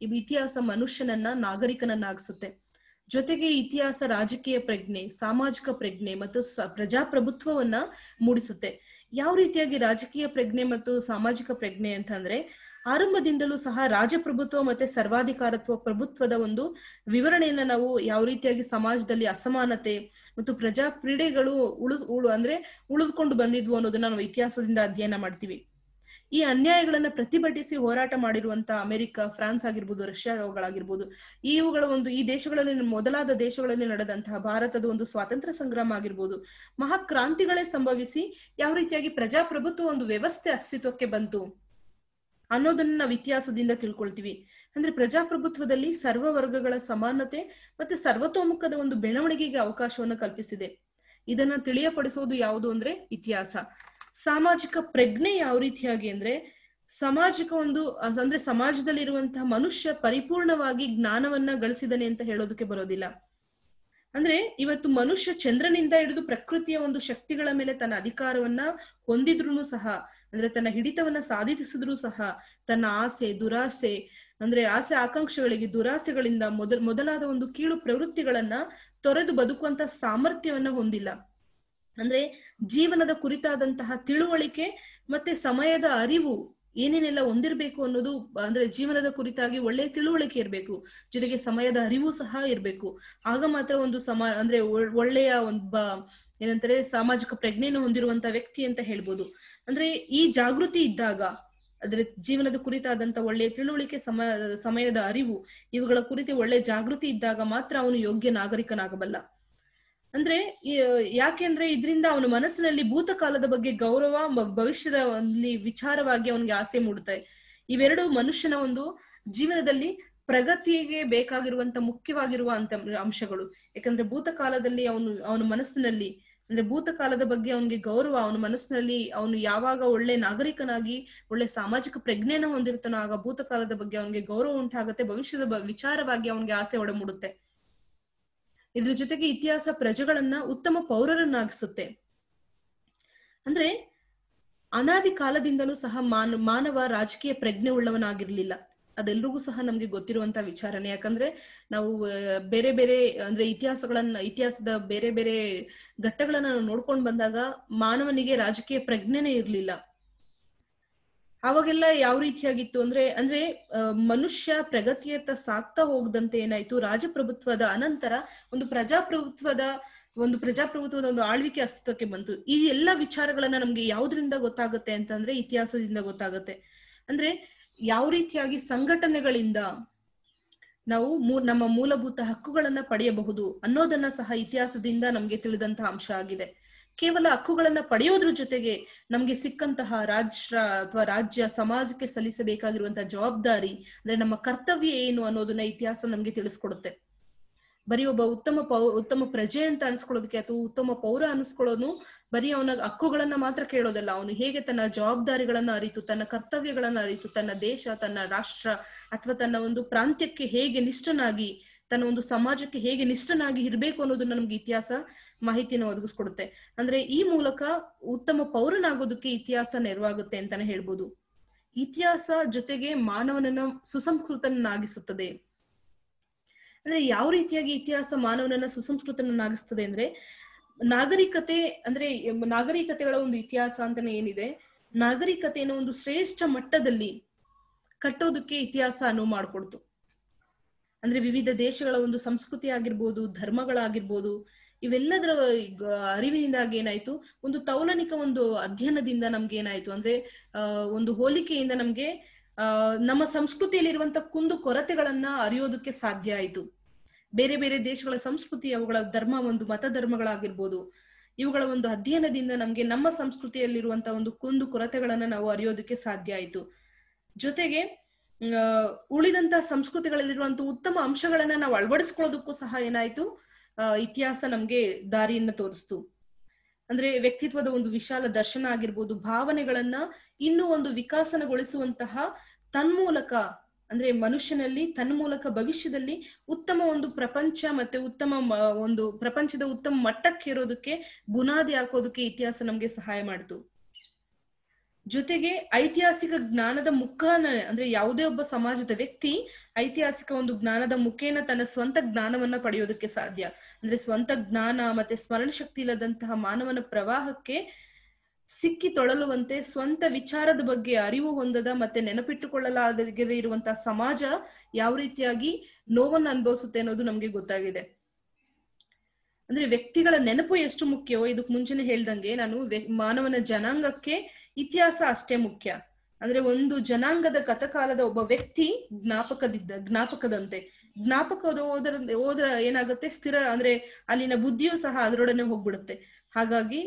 ಈ ಇತಿಹಾಸ ಮನುಷ್ಯನನ್ನ ನಾಗರಿಕನನ್ನಾಗಿಸುತ್ತೆ. ಜೊತೆಗೆ ಇತಿಹಾಸ ರಾಜಕೀಯ ಪ್ರಜ್ಞೆ, ಸಾಮಾಜಿಕ ಪ್ರಜ್ಞೆ ಮತ್ತು ಪ್ರಜಾಪ್ರಭುತ್ವವನ್ನ ಮೂಡಿಸುತ್ತೆ. ಯಾವ ರೀತಿಯಾಗಿ ರಾಜಕೀಯ ಪ್ರಜ್ಞೆ ಮತ್ತು ಸಾಮಾಜಿಕ ಪ್ರಜ್ಞೆ ಅಂತಂದ್ರೆ, ಆರಂಭದಿಂದಲೂ ಸಹ ರಾಜಪ್ರಭುತ್ವ ಮತ್ತೆ ಸರ್ವಾಧಿಕಾರತ್ವ ಪ್ರಭುತ್ವದ ಒಂದು ವಿವರಣೆಯನ್ನ ನಾವು ಯಾವ ರೀತಿಯಾಗಿ ಸಮಾಜದಲ್ಲಿ ಅಸಮಾನತೆ ಮತ್ತು ಪ್ರಜಾ ಕ್ರೀಡೆಗಳು ಉಳಿದುಕೊಂಡು ಬಂದಿದ್ವು ಅನ್ನೋದನ್ನ ನಾವು ಇತಿಹಾಸದಿಂದ ಅಧ್ಯಯನ ಮಾಡ್ತೀವಿ. ಈ ಅನ್ಯಾಯಗಳನ್ನ ಪ್ರತಿಭಟಿಸಿ ಹೋರಾಟ ಮಾಡಿರುವಂತ ಅಮೆರಿಕ, ಫ್ರಾನ್ಸ್ ಆಗಿರ್ಬೋದು, ರಷ್ಯಾಗಳಾಗಿರ್ಬೋದು, ಈ ದೇಶಗಳಲ್ಲಿ ಮೊದಲಾದ ದೇಶಗಳಲ್ಲಿ ನಡೆದಂತಹ ಭಾರತದ ಒಂದು ಸ್ವಾತಂತ್ರ್ಯ ಸಂಗ್ರಾಮ ಆಗಿರ್ಬೋದು, ಮಹಾಕ್ರಾಂತಿಗಳೇ ಸಂಭವಿಸಿ ಯಾವ ರೀತಿಯಾಗಿ ಪ್ರಜಾಪ್ರಭುತ್ವ ಒಂದು ವ್ಯವಸ್ಥೆ ಅಸ್ತಿತ್ವಕ್ಕೆ ಬಂತು ಅನ್ನೋದನ್ನ ನಾವು ಇತಿಹಾಸದಿಂದ ತಿಳ್ಕೊಳ್ತೀವಿ. ಅಂದ್ರೆ ಪ್ರಜಾಪ್ರಭುತ್ವದಲ್ಲಿ ಸರ್ವ ವರ್ಗಗಳ ಸಮಾನತೆ ಮತ್ತೆ ಸರ್ವತೋಮುಖದ ಒಂದು ಬೆಳವಣಿಗೆಗೆ ಅವಕಾಶವನ್ನು ಕಲ್ಪಿಸಿದೆ. ಇದನ್ನ ತಿಳಿಯಪಡಿಸೋದು ಯಾವುದು ಅಂದ್ರೆ ಇತಿಹಾಸ. ಸಾಮಾಜಿಕ ಪ್ರಜ್ಞೆ ಯಾವ ರೀತಿಯಾಗಿ ಅಂದ್ರೆ, ಸಮಾಜದಲ್ಲಿರುವಂತಹ ಮನುಷ್ಯ ಪರಿಪೂರ್ಣವಾಗಿ ಜ್ಞಾನವನ್ನ ಗಳಿಸಿದನೆ ಅಂತ ಹೇಳೋದಕ್ಕೆ ಬರೋದಿಲ್ಲ. ಅಂದ್ರೆ ಇವತ್ತು ಮನುಷ್ಯ ಚಂದ್ರನಿಂದ ಹಿಡಿದು ಪ್ರಕೃತಿಯ ಒಂದು ಶಕ್ತಿಗಳ ಮೇಲೆ ತನ್ನ ಅಧಿಕಾರವನ್ನ ಹೊಂದಿದ್ರು ಸಹ, ಅಂದ್ರೆ ತನ್ನ ಹಿಡಿತವನ್ನ ಸಾಧಿಸಿದ್ರು ಸಹ, ತನ್ನ ಆಸೆ ದುರಾಸೆ ಅಂದ್ರೆ ಆಸೆ ಆಕಾಂಕ್ಷೆಗಳಿಗೆ ದುರಾಸೆಗಳಿಂದ ಮೊದಲಾದ ಒಂದು ಕೀಳು ಪ್ರವೃತ್ತಿಗಳನ್ನ ತೊರೆದು ಬದುಕುವಂತ ಸಾಮರ್ಥ್ಯವನ್ನ ಹೊಂದಿಲ್ಲ. ಅಂದ್ರೆ ಜೀವನದ ಕುರಿತಾದಂತಹ ತಿಳುವಳಿಕೆ ಮತ್ತೆ ಸಮಯದ ಅರಿವು ಏನೇನೆಲ್ಲ ಹೊಂದಿರ್ಬೇಕು ಅನ್ನೋದು, ಅಂದ್ರೆ ಜೀವನದ ಕುರಿತಾಗಿ ಒಳ್ಳೆಯ ತಿಳುವಳಿಕೆ ಇರ್ಬೇಕು, ಜೊತೆಗೆ ಸಮಯದ ಅರಿವು ಸಹ ಇರ್ಬೇಕು. ಆಗ ಮಾತ್ರ ಒಂದು ಒಳ್ಳೆಯ ಏನಂತಾರೆ ಸಾಮಾಜಿಕ ಪ್ರಜ್ಞೆಯನ್ನು ಹೊಂದಿರುವಂತ ವ್ಯಕ್ತಿ ಅಂತ ಹೇಳ್ಬೋದು. ಅಂದ್ರೆ ಈ ಜಾಗೃತಿ ಇದ್ದಾಗ, ಅಂದ್ರೆ ಜೀವನದ ಕುರಿತಾದಂತ ಒಳ್ಳೆಯ ತಿಳುವಳಿಕೆ, ಸಮಯದ ಅರಿವು, ಇವುಗಳ ಕುರಿತು ಒಳ್ಳೆ ಜಾಗೃತಿ ಇದ್ದಾಗ ಮಾತ್ರ ಅವನು ಯೋಗ್ಯ ನಾಗರಿಕನಾಗಬಲ್ಲ. ಅಂದ್ರೆ ಯಾಕೆಂದ್ರೆ ಇದರಿಂದ ಅವನ ಮನಸ್ಸಿನಲ್ಲಿ ಭೂತಕಾಲದ ಬಗ್ಗೆ ಗೌರವ, ಭವಿಷ್ಯದ ವಿಚಾರವಾಗಿ ಅವನಿಗೆ ಆಸೆ ಮೂಡುತ್ತೆ. ಇವೆರಡು ಮನುಷ್ಯನ ಒಂದು ಜೀವನದಲ್ಲಿ ಪ್ರಗತಿಗೆ ಬೇಕಾಗಿರುವಂತ ಮುಖ್ಯವಾಗಿರುವಂತ ಅಂಶಗಳು. ಯಾಕಂದ್ರೆ ಭೂತಕಾಲದಲ್ಲಿ ಅವನ ಮನಸ್ಸಿನಲ್ಲಿ, ಅಂದ್ರೆ ಭೂತಕಾಲದ ಬಗ್ಗೆ ಅವನಿಗೆ ಗೌರವ, ಅವನ ಮನಸ್ಸಿನಲ್ಲಿ ಅವನು ಯಾವಾಗ ಒಳ್ಳೆ ನಾಗರಿಕನಾಗಿ ಒಳ್ಳೆ ಸಾಮಾಜಿಕ ಪ್ರಜ್ಞೆನ ಹೊಂದಿರ್ತಾನೋ ಆಗ ಭೂತಕಾಲದ ಬಗ್ಗೆ ಅವನಿಗೆ ಗೌರವ ಉಂಟಾಗತ್ತೆ, ಭವಿಷ್ಯದ ವಿಚಾರವಾಗಿ ಅವನಿಗೆ ಆಸೆ ಒಡಮೂಡುತ್ತೆ. ಇದ್ರ ಜೊತೆಗೆ ಇತಿಹಾಸ ಪ್ರಜೆಗಳನ್ನ ಉತ್ತಮ ಪೌರರನ್ನಾಗಿಸುತ್ತೆ. ಅಂದ್ರೆ ಅನಾದಿ ಕಾಲದಿಂದಲೂ ಸಹ ಮಾನವ ರಾಜಕೀಯ ಪ್ರಜ್ಞೆ ಉಳ್ಳವನಾಗಿರ್ಲಿಲ್ಲ. ಅದೆಲ್ರಿಗೂ ಸಹ ನಮ್ಗೆ ಗೊತ್ತಿರುವಂತ ವಿಚಾರನೆ. ಯಾಕಂದ್ರೆ ನಾವು ಬೇರೆ ಬೇರೆ ಅಂದ್ರೆ ಇತಿಹಾಸದ ಬೇರೆ ಬೇರೆ ಘಟ್ಟಗಳನ್ನ ನಾವು ನೋಡ್ಕೊಂಡು ಬಂದಾಗ ಮಾನವನಿಗೆ ರಾಜಕೀಯ ಪ್ರಜ್ಞೆನೇ ಇರ್ಲಿಲ್ಲ. ಅವಾಗೆಲ್ಲ ಯಾವ ರೀತಿಯಾಗಿತ್ತು ಅಂದ್ರೆ ಮನುಷ್ಯ ಪ್ರಗತಿಯತ್ತ ಸಾಕ್ತಾ ಹೋಗದಂತೆ ಏನಾಯ್ತು, ರಾಜಪ್ರಭುತ್ವದ ಅನಂತರ ಒಂದು ಪ್ರಜಾಪ್ರಭುತ್ವದ ಒಂದು ಆಳ್ವಿಕೆ ಅಸ್ತಿತ್ವಕ್ಕೆ ಬಂತು. ಈ ಎಲ್ಲಾ ವಿಚಾರಗಳನ್ನ ನಮ್ಗೆ ಯಾವ್ದ್ರಿಂದ ಗೊತ್ತಾಗುತ್ತೆ ಅಂತಂದ್ರೆ ಇತಿಹಾಸದಿಂದ ಗೊತ್ತಾಗುತ್ತೆ. ಅಂದ್ರೆ ಯಾವ ರೀತಿಯಾಗಿ ಸಂಘಟನೆಗಳಿಂದ ನಾವು ನಮ್ಮ ಮೂಲಭೂತ ಹಕ್ಕುಗಳನ್ನ ಪಡೆಯಬಹುದು ಅನ್ನೋದನ್ನ ಸಹ ಇತಿಹಾಸದಿಂದ ನಮ್ಗೆ ತಿಳಿದಂತಹ ಅಂಶ ಆಗಿದೆ. ಕೇವಲ ಹಕ್ಕುಗಳನ್ನ ಪಡೆಯೋದ್ರ ಜೊತೆಗೆ ನಮ್ಗೆ ಸಿಕ್ಕಂತಹ ರಾಜ್ಯ ಸಮಾಜಕ್ಕೆ ಸಲ್ಲಿಸಬೇಕಾಗಿರುವಂತಹ ಜವಾಬ್ದಾರಿ, ಅಂದ್ರೆ ನಮ್ಮ ಕರ್ತವ್ಯ ಏನು ಅನ್ನೋದನ್ನ ಇತಿಹಾಸ ನಮ್ಗೆ ತಿಳಿಸ್ಕೊಡುತ್ತೆ. ಬರೀ ಒಬ್ಬ ಉತ್ತಮ ಪ್ರಜೆ ಅಂತ ಅನ್ಸ್ಕೊಳ್ಳೋದಕ್ಕೆ ಅಥವಾ ಉತ್ತಮ ಪೌರ ಅನ್ಸ್ಕೊಳ್ಳೋನು ಬರೀ ಅವನ ಹಕ್ಕುಗಳನ್ನ ಮಾತ್ರ ಕೇಳೋದಲ್ಲ, ಅವನು ಹೇಗೆ ತನ್ನ ಜವಾಬ್ದಾರಿಗಳನ್ನ ಅರಿತು, ತನ್ನ ಕರ್ತವ್ಯಗಳನ್ನ ಅರಿತು, ತನ್ನ ದೇಶ, ತನ್ನ ರಾಷ್ಟ್ರ ಅಥವಾ ತನ್ನ ಒಂದು ಪ್ರಾಂತ್ಯಕ್ಕೆ ಹೇಗೆ ನಿಷ್ಠನಾಗಿ, ತನ್ನ ಒಂದು ಸಮಾಜಕ್ಕೆ ಹೇಗೆ ನಿಷ್ಠನಾಗಿ ಇರ್ಬೇಕು ಅನ್ನೋದನ್ನ ನಮ್ಗೆ ಇತಿಹಾಸ ಮಾಹಿತಿಯನ್ನು ಒದಗಿಸ್ಕೊಡುತ್ತೆ. ಅಂದ್ರೆ ಈ ಮೂಲಕ ಉತ್ತಮ ಪೌರನಾಗೋದಕ್ಕೆ ಇತಿಹಾಸ ನೆರವಾಗುತ್ತೆ ಅಂತಾನೆ ಹೇಳ್ಬೋದು. ಇತಿಹಾಸ ಜೊತೆಗೆ ಮಾನವನನ್ನ ಸುಸಂಸ್ಕೃತನಾಗಿಸುತ್ತದೆ. ಅಂದ್ರೆ ಯಾವ ರೀತಿಯಾಗಿ ಇತಿಹಾಸ ಮಾನವನನ್ನ ಸುಸಂಸ್ಕೃತನಾಗಿಸ್ತದೆ ಅಂದ್ರೆ, ನಾಗರಿಕತೆಗಳ ಒಂದು ಇತಿಹಾಸ ಅಂತಾನೆ ಏನಿದೆ, ನಾಗರಿಕತೆಯನ್ನು ಒಂದು ಶ್ರೇಷ್ಠ ಮಟ್ಟದಲ್ಲಿ ಕಟ್ಟೋದಕ್ಕೆ ಇತಿಹಾಸ ಅನುವು ಮಾಡಿಕೊಡ್ತು. ಅಂದ್ರೆ ವಿವಿಧ ದೇಶಗಳ ಒಂದು ಸಂಸ್ಕೃತಿ ಆಗಿರ್ಬೋದು, ಧರ್ಮಗಳಾಗಿರ್ಬೋದು, ಇವೆಲ್ಲದರ ಅರಿವಿನಿಂದಾಗಿ ಏನಾಯ್ತು, ಒಂದು ತೌಲನಿಕ ಒಂದು ಅಧ್ಯಯನದಿಂದ ನಮ್ಗೆ ಏನಾಯ್ತು ಅಂದ್ರೆ ಒಂದು ಹೋಲಿಕೆಯಿಂದ ನಮ್ಗೆ ನಮ್ಮ ಸಂಸ್ಕೃತಿಯಲ್ಲಿರುವಂತ ಕುಂದು ಕೊರತೆಗಳನ್ನ ಅರಿಯೋದಕ್ಕೆ ಸಾಧ್ಯ ಆಯ್ತು. ಬೇರೆ ಬೇರೆ ದೇಶಗಳ ಸಂಸ್ಕೃತಿ, ಅವುಗಳ ಧರ್ಮ, ಒಂದು ಮತ ಧರ್ಮಗಳಾಗಿರ್ಬೋದು, ಇವುಗಳ ಒಂದು ಅಧ್ಯಯನದಿಂದ ನಮ್ಗೆ ನಮ್ಮ ಸಂಸ್ಕೃತಿಯಲ್ಲಿರುವಂತಹ ಒಂದು ಕುಂದು ಕೊರತೆಗಳನ್ನ ನಾವು ಅರಿಯೋದಕ್ಕೆ ಸಾಧ್ಯ ಆಯ್ತು. ಜೊತೆಗೆ ಉಳಿದಂತಹ ಸಂಸ್ಕೃತಿಗಳಲ್ಲಿರುವಂತಹ ಉತ್ತಮ ಅಂಶಗಳನ್ನ ನಾವು ಅಳವಡಿಸ್ಕೊಳ್ಳೋದಕ್ಕೂ ಸಹ ಏನಾಯ್ತು, ಇತಿಹಾಸ ನಮ್ಗೆ ದಾರಿಯನ್ನ ತೋರಿಸ್ತು. ಅಂದ್ರೆ ವ್ಯಕ್ತಿತ್ವದ ಒಂದು ವಿಶಾಲ ದರ್ಶನ ಆಗಿರ್ಬೋದು, ಭಾವನೆಗಳನ್ನ ಇನ್ನೂ ಒಂದು ವಿಕಾಸನಗೊಳಿಸುವಂತಹ ತನ್ಮೂಲಕ, ಅಂದ್ರೆ ಮನುಷ್ಯನಲ್ಲಿ ತನ್ಮೂಲಕ ಭವಿಷ್ಯದಲ್ಲಿ ಉತ್ತಮ ಒಂದು ಪ್ರಪಂಚ ಮತ್ತೆ ಉತ್ತಮ ಒಂದು ಪ್ರಪಂಚದ ಉತ್ತಮ ಮಟ್ಟಕ್ಕೆ ಇರೋದಕ್ಕೆ ಬುನಾದಿ ಹಾಕೋದಕ್ಕೆ ಇತಿಹಾಸ ನಮ್ಗೆ ಸಹಾಯ ಮಾಡ್ತು. ಜೊತೆಗೆ ಐತಿಹಾಸಿಕ ಜ್ಞಾನದ ಮುಖಾನ, ಅಂದ್ರೆ ಯಾವುದೇ ಒಬ್ಬ ಸಮಾಜದ ವ್ಯಕ್ತಿ ಐತಿಹಾಸಿಕ ಒಂದು ಜ್ಞಾನದ ಮುಖೇನ ತನ್ನ ಸ್ವಂತ ಜ್ಞಾನವನ್ನ ಪಡೆಯೋದಕ್ಕೆ ಸಾಧ್ಯ. ಅಂದ್ರೆ ಸ್ವಂತ ಜ್ಞಾನ ಮತ್ತೆ ಸ್ಮರಣ ಶಕ್ತಿ ಇಲ್ಲದಂತಹ ಮಾನವನ ಪ್ರವಾಹಕ್ಕೆ ಸಿಕ್ಕಿ ತೊಳಲುವಂತೆ ಸ್ವಂತ ವಿಚಾರದ ಬಗ್ಗೆ ಅರಿವು ಹೊಂದದ ಮತ್ತೆ ನೆನಪಿಟ್ಟುಕೊಳ್ಳಲಾಗದೇ ಇರುವಂತಹ ಸಮಾಜ ಯಾವ ರೀತಿಯಾಗಿ ನೋವನ್ನು ಅನುಭವಿಸುತ್ತೆ ಅನ್ನೋದು ನಮ್ಗೆ ಗೊತ್ತಾಗಿದೆ. ಅಂದ್ರೆ ವ್ಯಕ್ತಿಗಳ ನೆನಪು ಎಷ್ಟು ಮುಖ್ಯವೋ, ಇದಕ್ ಮುಂಚೆನೆ ಹೇಳ್ದಂಗೆ ನಾನು ಮಾನವನ ಜನಾಂಗಕ್ಕೆ ಇತಿಹಾಸ ಅಷ್ಟೇ ಮುಖ್ಯ. ಅಂದ್ರೆ ಒಂದು ಜನಾಂಗದ ಗತಕಾಲದ ಒಬ್ಬ ವ್ಯಕ್ತಿ ಜ್ಞಾಪಕದಂತೆ ಹೋದ್ರ ಏನಾಗುತ್ತೆ, ಸ್ಥಿರ ಅಂದ್ರೆ ಅಲ್ಲಿನ ಬುದ್ಧಿಯೂ ಸಹ ಅದರೊಡನೆ ಹೋಗ್ಬಿಡುತ್ತೆ. ಹಾಗಾಗಿ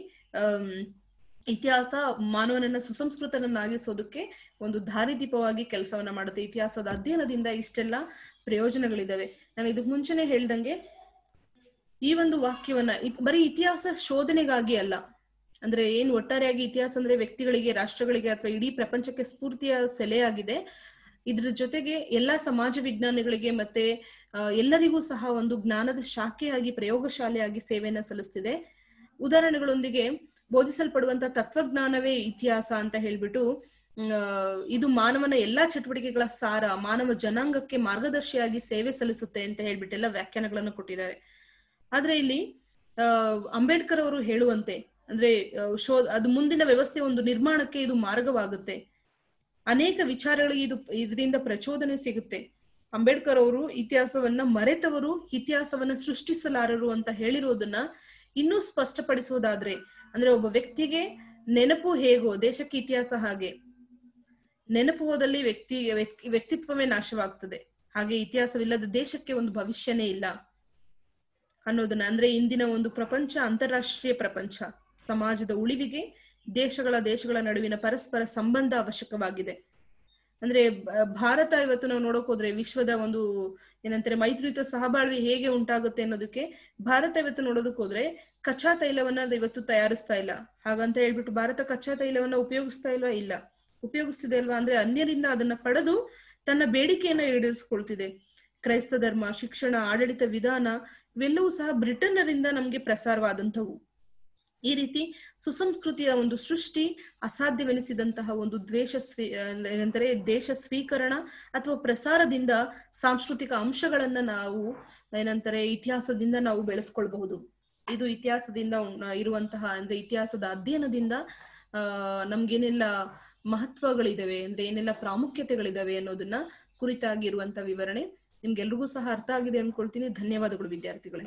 ಇತಿಹಾಸ ಮಾನವನನ್ನ ಸುಸಂಸ್ಕೃತನನ್ನಾಗಿಸೋದಕ್ಕೆ ಒಂದು ದಾರಿದೀಪವಾಗಿ ಕೆಲಸವನ್ನ ಮಾಡುತ್ತೆ. ಇತಿಹಾಸದ ಅಧ್ಯಯನದಿಂದ ಇಷ್ಟೆಲ್ಲ ಪ್ರಯೋಜನಗಳಿದಾವೆ. ನಾನು ಇದಕ್ ಮುಂಚೆನೆ ಹೇಳ್ದಂಗೆ ಈ ಒಂದು ವಾಕ್ಯವನ್ನ ಬರೀ ಇತಿಹಾಸ ಶೋಧನೆಗಾಗಿ ಅಲ್ಲ, ಅಂದ್ರೆ ಏನ್ ಒಟ್ಟಾರೆಯಾಗಿ ಇತಿಹಾಸ ಅಂದ್ರೆ ವ್ಯಕ್ತಿಗಳಿಗೆ, ರಾಷ್ಟ್ರಗಳಿಗೆ ಅಥವಾ ಇಡೀ ಪ್ರಪಂಚಕ್ಕೆ ಸ್ಫೂರ್ತಿಯ ಸೆಲೆಯಾಗಿದೆ. ಇದ್ರ ಜೊತೆಗೆ ಎಲ್ಲಾ ಸಮಾಜ ವಿಜ್ಞಾನಿಗಳಿಗೆ ಮತ್ತೆ ಎಲ್ಲರಿಗೂ ಸಹ ಒಂದು ಜ್ಞಾನದ ಶಾಖೆಯಾಗಿ, ಪ್ರಯೋಗಶಾಲೆಯಾಗಿ ಸೇವೆಯನ್ನ ಸಲ್ಲಿಸ್ತಿದೆ. ಉದಾಹರಣೆಗಳೊಂದಿಗೆ ಬೋಧಿಸಲ್ಪಡುವಂತ ತತ್ವಜ್ಞಾನವೇ ಇತಿಹಾಸ ಅಂತ ಹೇಳ್ಬಿಟ್ಟು, ಇದು ಮಾನವನ ಎಲ್ಲಾ ಚಟುವಟಿಕೆಗಳ ಸಾರ, ಮಾನವ ಜನಾಂಗಕ್ಕೆ ಮಾರ್ಗದರ್ಶಿಯಾಗಿ ಸೇವೆ ಸಲ್ಲಿಸುತ್ತೆ ಅಂತ ಹೇಳ್ಬಿಟ್ಟೆಲ್ಲ ವ್ಯಾಖ್ಯಾನಗಳನ್ನು ಕೊಟ್ಟಿದ್ದಾರೆ. ಆದ್ರೆ ಇಲ್ಲಿ ಅಂಬೇಡ್ಕರ್ ಅವರು ಹೇಳುವಂತೆ, ಅಂದ್ರೆ ಅದು ಮುಂದಿನ ವ್ಯವಸ್ಥೆ ಒಂದು ನಿರ್ಮಾಣಕ್ಕೆ ಇದು ಮಾರ್ಗವಾಗುತ್ತೆ. ಅನೇಕ ವಿಚಾರಗಳಿಗೆ ಇದರಿಂದ ಪ್ರಚೋದನೆ ಸಿಗುತ್ತೆ. ಅಂಬೇಡ್ಕರ್ ಅವರು ಇತಿಹಾಸವನ್ನ ಮರೆತವರು ಇತಿಹಾಸವನ್ನ ಸೃಷ್ಟಿಸಲಾರರು ಅಂತ ಹೇಳಿರೋದನ್ನ ಇನ್ನೂ ಸ್ಪಷ್ಟಪಡಿಸುವುದಾದ್ರೆ, ಅಂದ್ರೆ ಒಬ್ಬ ವ್ಯಕ್ತಿಗೆ ನೆನಪು ಹೇಗೋ ದೇಶಕ್ಕೆ ಇತಿಹಾಸ ಹಾಗೆ, ನೆನಪು ಹೋದಲ್ಲಿ ವ್ಯಕ್ತಿತ್ವವೇ ನಾಶವಾಗ್ತದೆ, ಹಾಗೆ ಇತಿಹಾಸವಿಲ್ಲದ ದೇಶಕ್ಕೆ ಒಂದು ಭವಿಷ್ಯನೇ ಇಲ್ಲ ಅನ್ನೋದನ್ನ, ಅಂದ್ರೆ ಇಂದಿನ ಒಂದು ಪ್ರಪಂಚ ಅಂತಾರಾಷ್ಟ್ರೀಯ ಪ್ರಪಂಚ. ಸಮಾಜದ ಉಳಿವಿಗೆ ದೇಶಗಳ ನಡುವಿನ ಪರಸ್ಪರ ಸಂಬಂಧ ಅವಶ್ಯಕವಾಗಿದೆ. ಅಂದ್ರೆ ಭಾರತ ಇವತ್ತು ನಾವು ನೋಡಕ್ ಹೋದ್ರೆ ವಿಶ್ವದ ಒಂದು ಏನಂತಾರೆ ಮೈತ್ರಿಯುತ ಸಹಬಾಳ್ವೆ ಹೇಗೆ ಉಂಟಾಗುತ್ತೆ ಅನ್ನೋದಕ್ಕೆ ಭಾರತ ಇವತ್ತು ನೋಡೋದಕ್ ಹೋದ್ರೆ ಕಚ್ಚಾ ತೈಲವನ್ನ ಇವತ್ತು ತಯಾರಿಸ್ತಾ ಇಲ್ಲ. ಹಾಗಂತ ಹೇಳ್ಬಿಟ್ಟು ಭಾರತ ಕಚ್ಚಾ ತೈಲವನ್ನ ಉಪಯೋಗಿಸ್ತಾ ಇಲ್ವಾ? ಇಲ್ಲ, ಉಪಯೋಗಿಸ್ತಿದೆ ಅಲ್ವಾ? ಅಂದ್ರೆ ಅನ್ಯರಿಂದ ಅದನ್ನ ಪಡೆದು ತನ್ನ ಬೇಡಿಕೆಯನ್ನ ಈಡೇರಿಸ್ಕೊಳ್ತಿದೆ. ಕ್ರೈಸ್ತ ಧರ್ಮ, ಶಿಕ್ಷಣ, ಆಡಳಿತ ವಿಧಾನ ಇವೆಲ್ಲವೂ ಸಹ ಬ್ರಿಟನ್ನರಿಂದ ನಮ್ಗೆ ಪ್ರಸಾರವಾದಂಥವು. ಈ ರೀತಿ ಸುಸಂಸ್ಕೃತಿಯ ಒಂದು ಸೃಷ್ಟಿ ಅಸಾಧ್ಯವೆನಿಸಿದಂತಹ ಒಂದು ಏನಂತಾರೆ ದೇಶ ಸ್ವೀಕರಣ ಅಥವಾ ಪ್ರಸಾರದಿಂದ ಸಾಂಸ್ಕೃತಿಕ ಅಂಶಗಳನ್ನ ನಾವು ಏನಂತಾರೆ ಇತಿಹಾಸದಿಂದ ನಾವು ಬೆಳೆಸ್ಕೊಳ್ಬಹುದು. ಇದು ಇತಿಹಾಸದಿಂದ ಇರುವಂತಹ, ಅಂದ್ರೆ ಇತಿಹಾಸದ ಅಧ್ಯಯನದಿಂದ ನಮ್ಗೇನೆಲ್ಲ ಮಹತ್ವಗಳಿದಾವೆ, ಅಂದ್ರೆ ಏನೆಲ್ಲ ಪ್ರಾಮುಖ್ಯತೆಗಳಿದಾವೆ ಅನ್ನೋದನ್ನ ಕುರಿತಾಗಿರುವಂತ ವಿವರಣೆ ನಿಮ್ಗೆಲ್ರಿಗೂ ಸಹ ಅರ್ಥ ಆಗಿದೆ ಅನ್ಕೊಳ್ತೀನಿ. ಧನ್ಯವಾದಗಳು ವಿದ್ಯಾರ್ಥಿಗಳೇ.